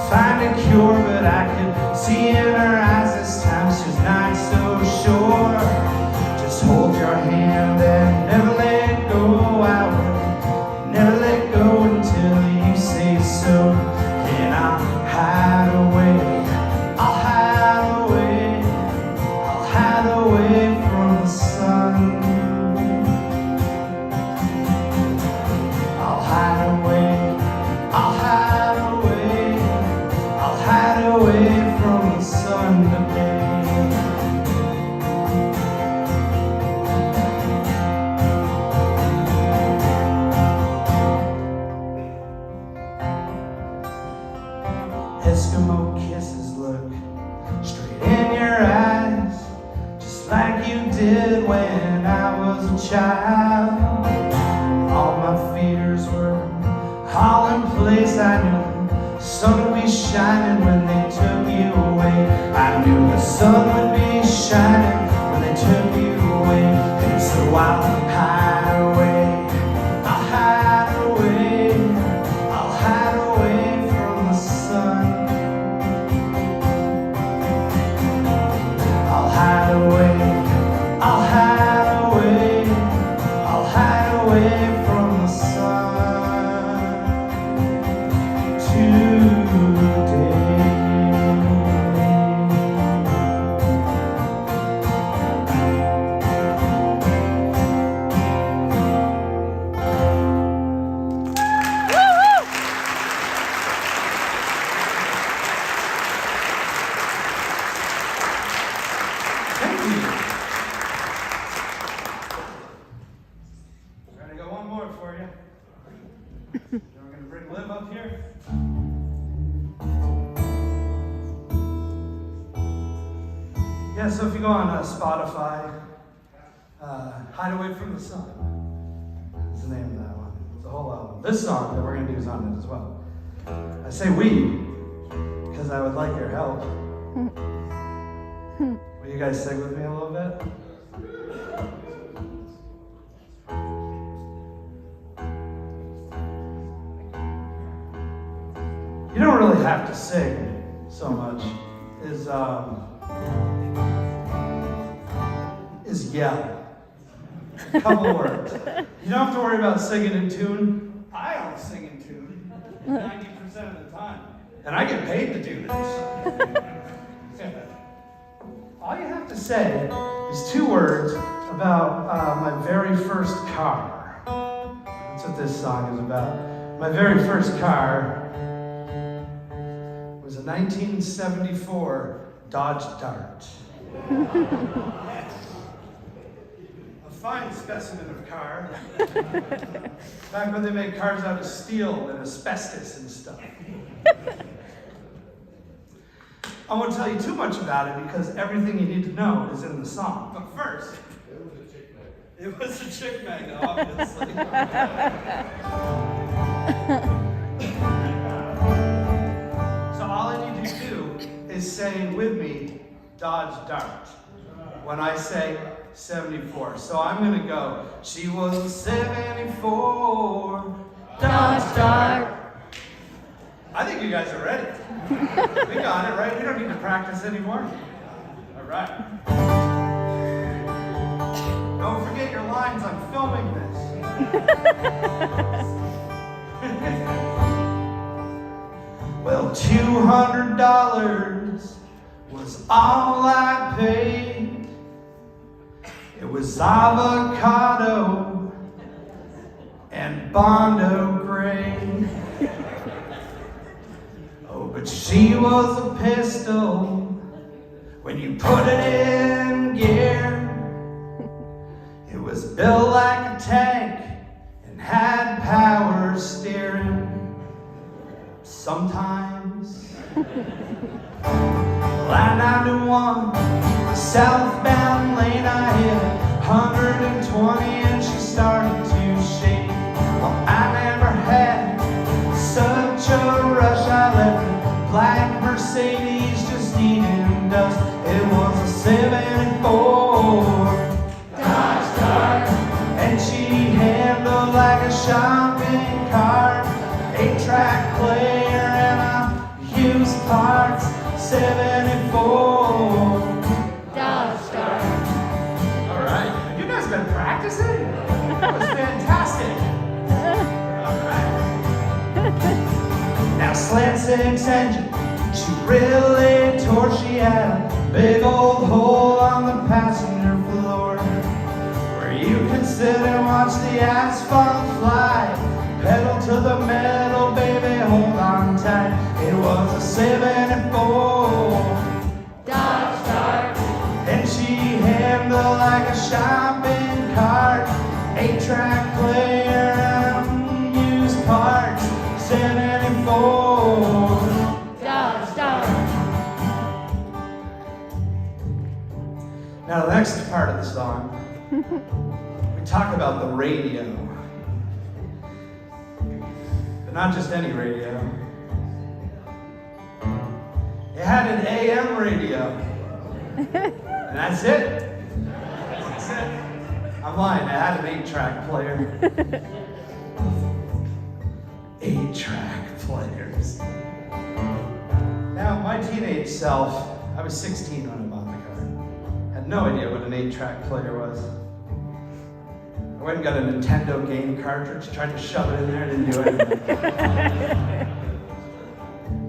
find a cure, but I could see in her eyes this time she's not so sure. Just hold your hand and never let go. I will never let go until you say so. And I'll hide away, I'll hide away, I'll hide away from the sun. I'll hide away, I'll hide away, I'll hide away from the sun today. Eskimo kisses look straight in your eyes, just like you did when I was a child. All my fears were all in place. I knew the sun would be shining when they took you away. I knew the sun would be shining when they took you away. And so I'll hide away, I'll hide away, I'll hide away from the sun. I'll hide away, I'll hide away, I'll hide away from the sun today. Thank you. We're gonna go one more for you. Then we're gonna bring Liv up here. Yeah, so if you go on Spotify, Hideaway from the Sun is the name of that one. It's a whole album. This song that we're going to do is on it as well. I say we because I would like your help. Will you guys sing with me a little bit? You don't really have to sing so much. Is yell. A couple words. You don't have to worry about singing in tune. I don't sing in tune 90% of the time. And I get paid to do this. All you have to say is 2 words about my very first car. That's what this song is about. My very first car was a 1974 Dodge Dart. A fine specimen of car. Back when they made cars out of steel and asbestos and stuff. I won't tell you too much about it because everything you need to know is in the song. But first, it was a chick magnet, obviously. So all I need you to do is say with me, Dodge Dart. When I say 74. So I'm gonna go, she was a 74 Dodge Dart. I think you guys are ready. We got it, right? We don't need to practice anymore. All right. Don't forget your lines, I'm filming this. Well, $200 was all I paid. It was avocado and Bondo gray. Oh, but she was a pistol when you put it in gear. It was built like a tank and had power steering. Sometimes Line 91, the southbound lane I hit 120 and she started to shake. Well, I never had such a rush. I left the black Mercedes just eating dust. It was a 74 Dodge Dart, and she handled like a shopping cart. 8-track player and a used parts. 74 Dodge Dart. All right, you guys been practicing? That was fantastic. All right. Now slant 6 engine, she really tore. She had a big old hole on the passenger floor, where you could sit and watch the asphalt fly. Pedal to the metal, baby, hold on tight. It was a 74 Dodge Dart, and she handled like a shopping cart. 8-track player and used parts. 74 Dodge Dart. Now the next part of the song, we talk about the radio. But not just any radio. It had an AM radio. And that's it. That's it. I'm lying, it had an 8-track player. 8-track players. Now, my teenage self, I was 16 when I bought the car. Had no idea what an 8-track player was. I went and got a Nintendo game cartridge, tried to shove it in there, didn't do anything.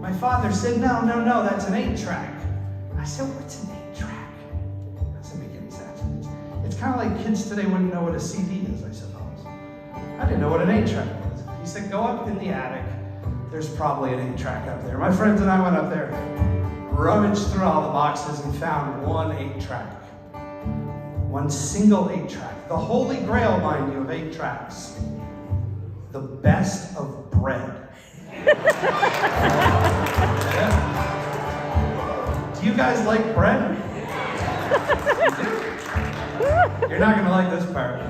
My father said, no, that's an 8-track. I said, what's an 8-track? That doesn't make any sense. It's kind of like kids today wouldn't know what a CD is, I suppose. I didn't know what an 8-track was. He said, go up in the attic. There's probably an 8-track up there. My friends and I went up there, rummaged through all the boxes and found one 8-track. One single 8-track. The holy grail, mind you, of 8 tracks. The best of bread. Yeah. Do you guys like bread? You do? You're not gonna like this part.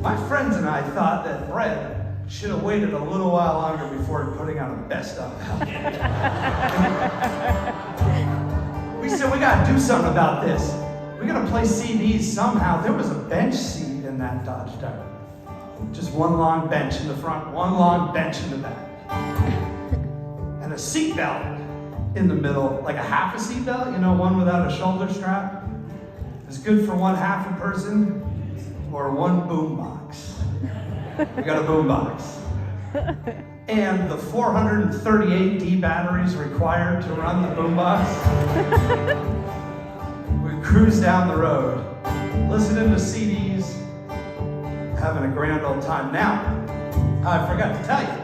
My friends and I thought that Brett should have waited a little while longer before putting out a best of album. We said, we gotta do something about this. We gotta play CDs somehow. There was a bench seat in that Dodge Dart. Just one long bench in the front, one long bench in the back. And a seat belt in the middle, like a half a seat belt, you know, one without a shoulder strap. It's good for one half a person or one boom box. We got a boom box. And the 438 D batteries required to run the boom box. We cruise down the road, listening to CDs, having a grand old time. Now, I forgot to tell you,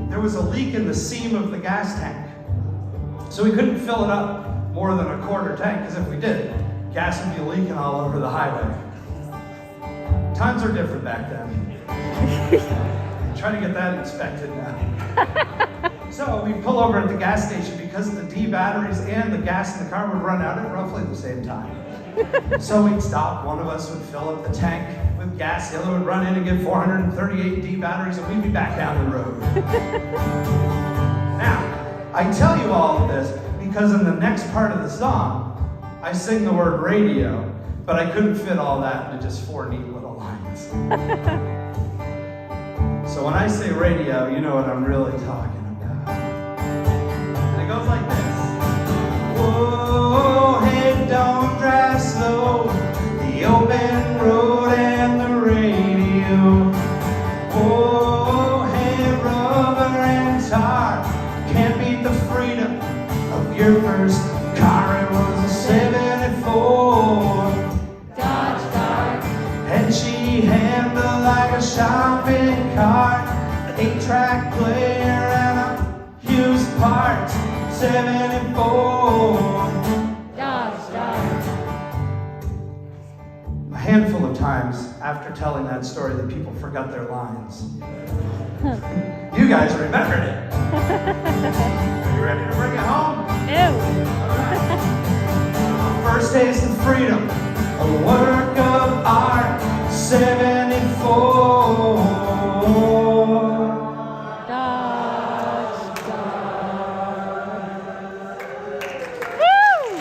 there was a leak in the seam of the gas tank. So we couldn't fill it up more than a quarter tank, because if we did, gas would be leaking all over the highway. Times are different back then. Try to get that inspected now. So we pull over at the gas station because the D batteries and the gas in the car would run out at roughly the same time. So we'd stop, one of us would fill up the tank with gas, the other would run in and get 438 D batteries, and we'd be back down the road. Now, I tell you all of this because in the next part of the song, I sing the word radio, but I couldn't fit all that into just 4 neat little lines. So when I say radio, you know what I'm really talking about. And it goes like this. Whoa, hey, don't drive slow. The open road and the radio. Whoa, hey, rubber and tar. Can't beat the freedom of your first car. It was a 74 Dodge Dart, and she handled like a shopping cart. 8-track player and a used part. 74 Dodge Dart. A handful of times after telling that story, the people forgot their lines. You guys remembered it. Are you ready to bring it home? Ew. All right. First taste of freedom, a work of art, 74. Dodge Dart. Woo!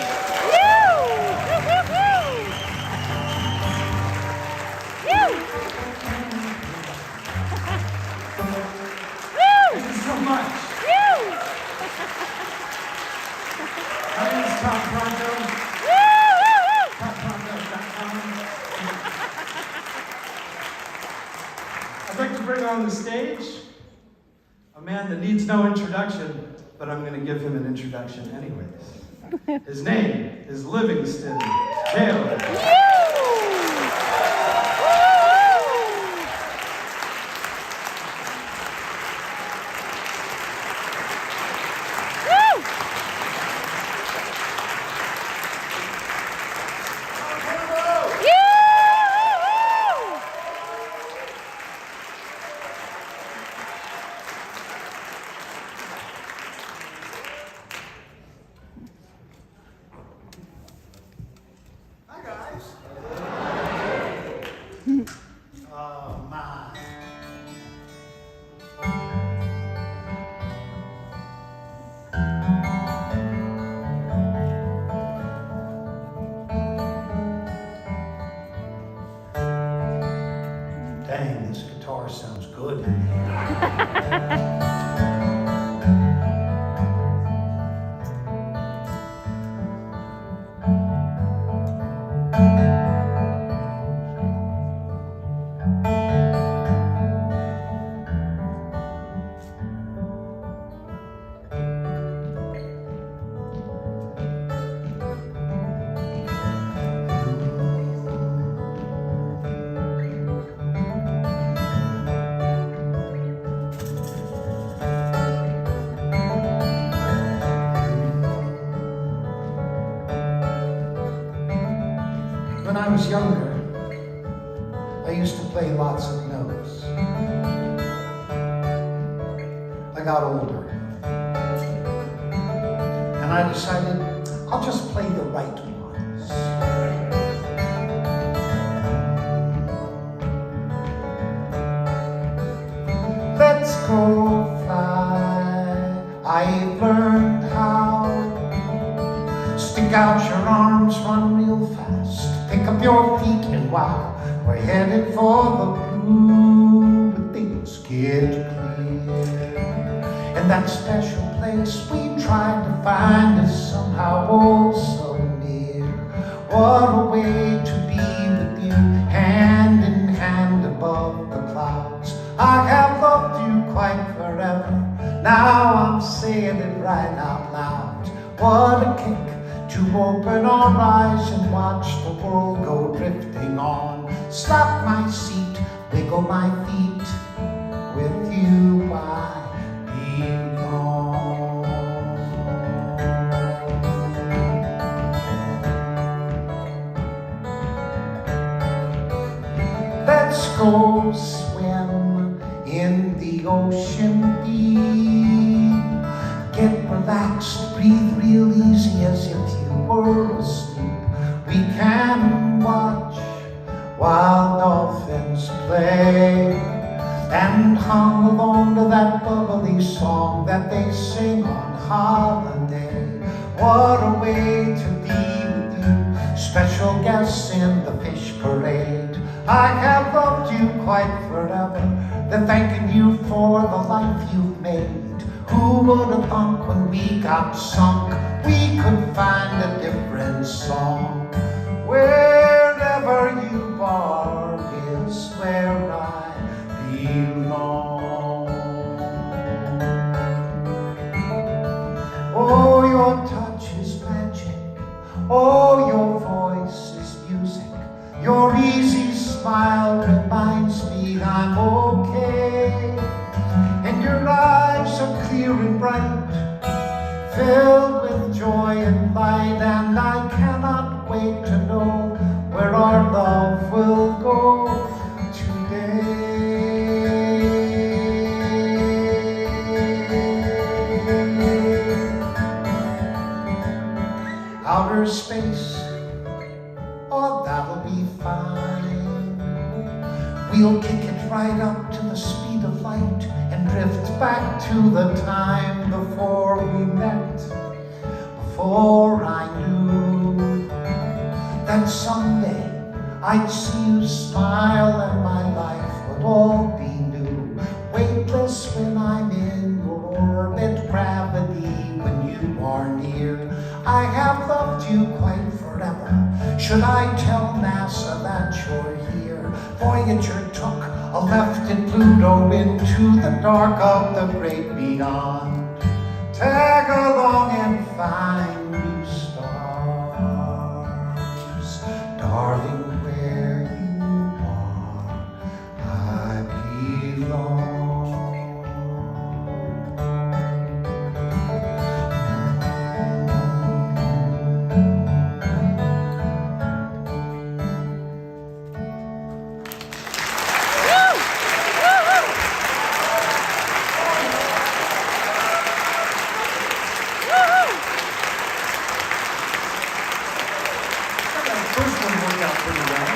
Thank you so much. My name is Tom Pronto. TomPronto.com. I'd like to bring on the stage a man that needs no introduction, but I'm going to give him an introduction anyways. His name is Livingston Taylor. Dang, this guitar sounds good in here. When I was younger, I used to play lots of notes. I got older, and I decided I'll just play the right ones. I've learned how it be. Stick out your arms, run real fast, pick up your feet, and wow, we're headed for the blue. But things get clear. And that special place we tried to find is somehow oh so near. What a way to be with you, hand in hand above the clouds. I have loved you quite forever. Now I'm saying it right out loud. What a kick to open our eyes and watch the world go drifting on. Slap my seat, wiggle my feet. With you I belong. Let's go swim in the ocean deep. Get relaxed, breathe real easy as if you were asleep. We can watch while dolphins play and hum along to that bubbly song that they sing on holiday. What a way to be with you, special guests in the fish parade. I have loved you quite forever, then thanking you for the life you've made. Who would have thunk when we got sunk we could find a different song? Wherever you are is where I belong. Oh, your touch is magic. Oh, your voice is music. Your easy smile reminds me I'm okay. And your eyes are clear and bright, filled with joy and light. And I cannot wait to know where our love will go today. Outer space, oh, that'll be fine. We'll kick it right up to the speed of light and drift back to the time before we met. Before I knew that someday I'd see you smile and my life would all be new. Weightless when I'm in your orbit, gravity when you are near. I have loved you quite forever. Should I tell NASA that you're here? Voyager took a left in Pluto into the dark of the great beyond. Tag along and find new stars. Darling, where you are, I belong. First one worked out pretty well.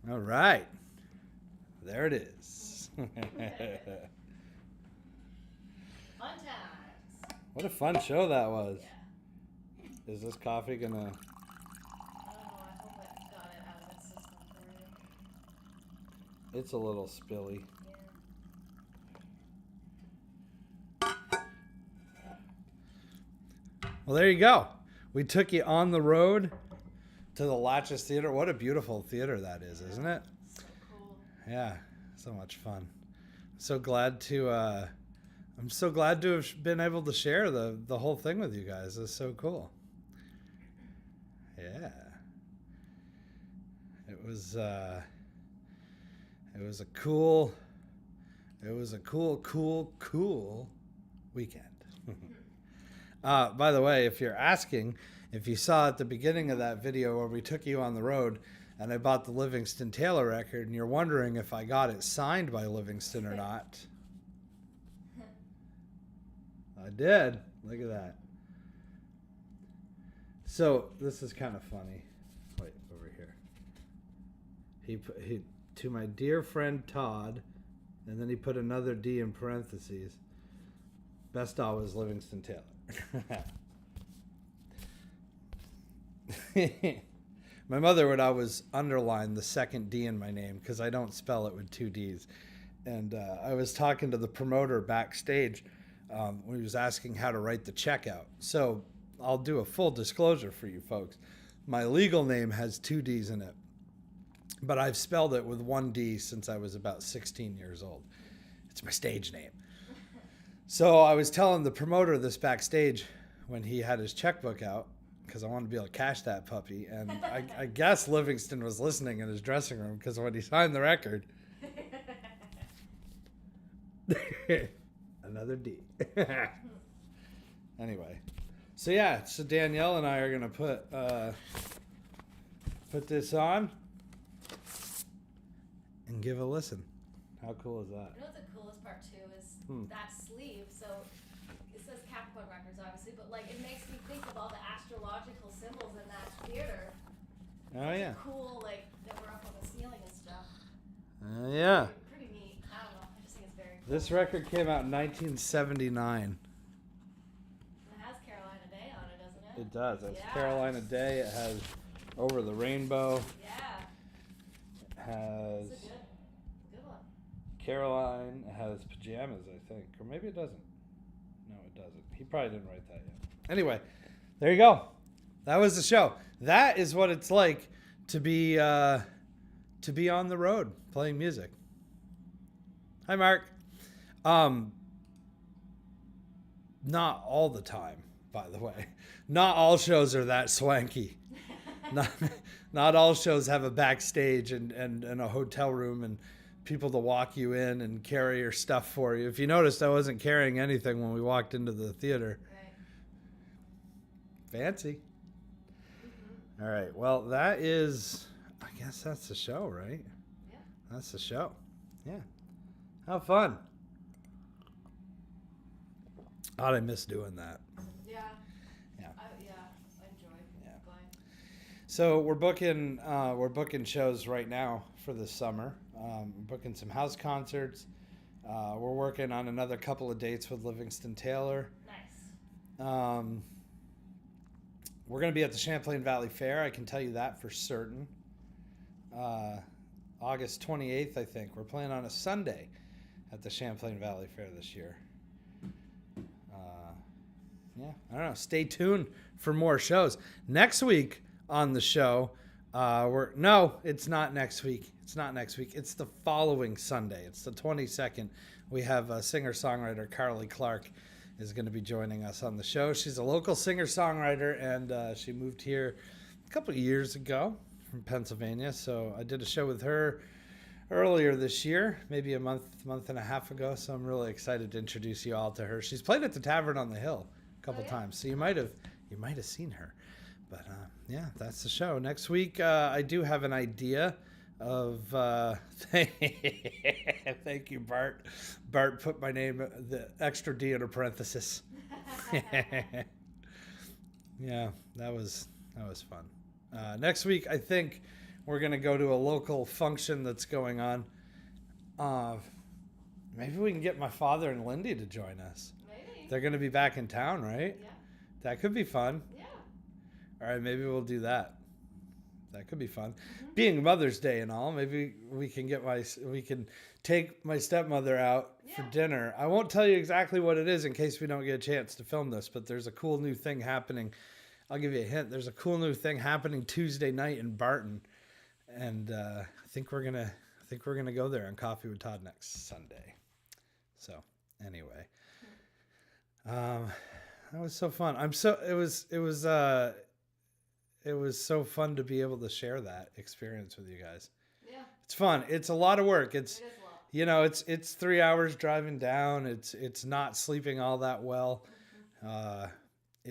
All right. There it is. Fun times. What a fun show that was. Yeah. Is this coffee gonna... I don't know. I hope it got it out of its system for you. It's a little spilly. Well, there you go. We took you on the road to the Latches Theater. What a beautiful theater that is, isn't it? So cool. Yeah, so much fun. So glad to I'm so glad to have been able to share the whole thing with you guys. It's so cool. Yeah. It was a cool weekend. By the way, if you're asking, if you saw at the beginning of that video where we took you on the road and I bought the Livingston Taylor record and you're wondering if I got it signed by Livingston or not, I did. Look at that. So this is kind of funny. Wait, over here. He to my dear friend Todd, and then he put another D in parentheses. Best always Livingston Taylor. My mother would always underline the second D in my name because I don't spell it with two D's. And I was talking to the promoter backstage when he was asking how to write the check out. So I'll do a full disclosure for you folks. My legal name has two D's in it, but I've spelled it with one D since I was about 16 years old. It's my stage name. So I was telling the promoter this backstage when he had his checkbook out, because I wanted to be able to cash that puppy. And I guess Livingston was listening in his dressing room, because when he signed the record, another D. Anyway, so yeah, so Danielle and I are gonna put this on and give a listen. How cool is that? You know what the coolest part too is that sleeve. So it says Capricorn Records, obviously, but like it makes me think of all the astrological symbols in that theater. Oh yeah. Cool, like that we're up on the ceiling and stuff. Yeah. Pretty neat. I don't know. I just think it's very cool. This record came out in 1979. It has Carolina Day on it, doesn't it? It does. It's Yeah. Carolina Day. It has Over the Rainbow. Yeah. It has It's a good one. Caroline. It has Pajamas, I think. Or maybe it doesn't. No, it doesn't. He probably didn't write that yet. Anyway, there you go. That was the show. That is what it's like to be on the road playing music. Hi, Mark. Not all the time, by the way. Not all shows are that swanky. Not all shows have a backstage and a hotel room and people to walk you in and carry your stuff for you. If you noticed, I wasn't carrying anything when we walked into the theater. Right. Fancy. All right. Well, that is, I guess that's the show, right? Yeah. That's the show. Yeah. How fun. God, I miss doing that. Yeah. Yeah. I enjoy going. So we're booking shows right now for the summer. We're booking some house concerts. We're working on another couple of dates with Livingston Taylor. Nice. We're going to be at the Champlain Valley Fair. I can tell you that for certain. August 28th, I think. We're playing on a Sunday at the Champlain Valley Fair this year. Yeah, I don't know. Stay tuned for more shows. Next week on the show, it's not next week. It's not next week. It's the following Sunday. It's the 22nd. We have singer-songwriter Carly Clark is going to be joining us on the show. She's a local singer-songwriter, and she moved here a couple of years ago from Pennsylvania. So I did a show with her earlier this year, maybe a month and a half ago. So I'm really excited to introduce you all to her. She's played at the Tavern on the Hill a couple times, so you might have seen her. But yeah, that's the show. Next week, I do have an idea of. Thank you, Bart. Bart put my name, the extra D in a parenthesis. Yeah, that was fun. Next week, I think we're gonna go to a local function that's going on. Maybe we can get my father and Lindy to join us. Maybe. They're gonna be back in town, right? Yeah. That could be fun. Yeah. All right, maybe we'll do that. That could be fun. Being Mother's Day and all, maybe we can take my stepmother out for dinner. I won't tell you exactly what it is in case we don't get a chance to film this, but there's a cool new thing happening. I'll give you a hint. There's a cool new thing happening Tuesday night in Barton, and I think we're gonna go there on Coffee with Todd next Sunday. So anyway, that was so fun. It was so fun to be able to share that experience with you guys. Yeah. It's fun. It's a lot of work. It is a lot. You know, it's 3 hours driving down. It's not sleeping all that well.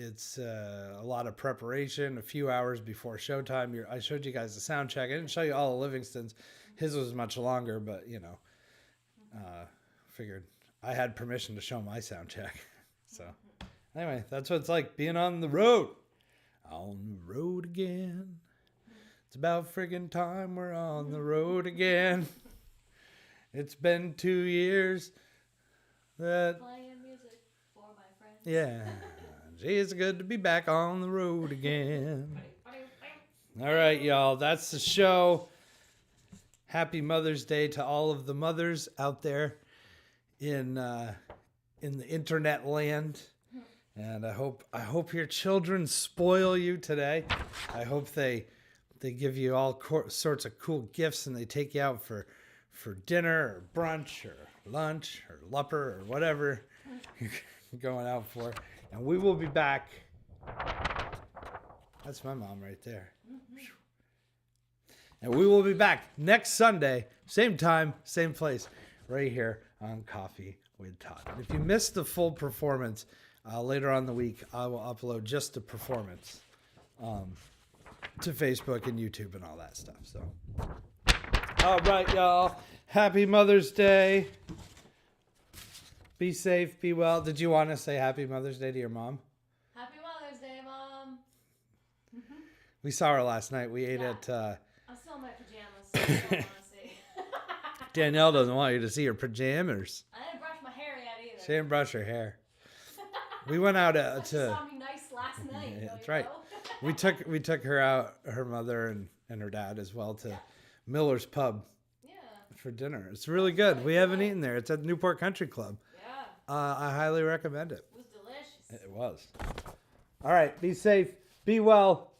It's a lot of preparation, a few hours before showtime. I showed you guys the sound check. I didn't show you all of Livingston's. His was much longer, but, figured I had permission to show my sound check. So, anyway, that's what it's like being on the road. On the road again. It's about friggin' time we're on the road again. It's been 2 years that... Playing music for my friends. Yeah. Gee, it's good to be back on the road again. All right, y'all. That's the show. Happy Mother's Day to all of the mothers out there in the internet land. And I hope your children spoil you today. I hope they give you all sorts of cool gifts and they take you out for dinner or brunch or lunch or lupper or whatever you're going out for. And we will be back. That's my mom right there. And we will be back next Sunday, same time, same place, right here on Coffee with Todd. And if you missed the full performance, later on in the week, I will upload just the performance to Facebook and YouTube and all that stuff. So, all right, y'all. Happy Mother's Day. Be safe, be well. Did you want to say Happy Mother's Day to your mom? Happy Mother's Day, Mom. We saw her last night. We ate Yeah. at... I'm still in my pajamas, so I don't want to see. Danielle doesn't want you to see her pajamas. I didn't brush my hair yet either. She didn't brush her hair. We went out She to... saw me nice last night. Yeah, don't that's you right. know? We took her out, her mother and her dad as well, to Miller's Pub Yeah. for dinner. It's really good. We haven't eaten there. It's at Newport Country Club. Yeah. I highly recommend it. It was delicious. It was. All right. Be safe. Be well.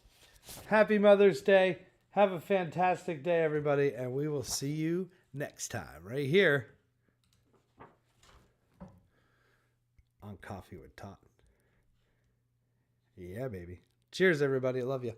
Happy Mother's Day. Have a fantastic day, everybody. And we will see you next time right here on Coffee with Todd. Yeah, baby. Cheers, everybody. I love you.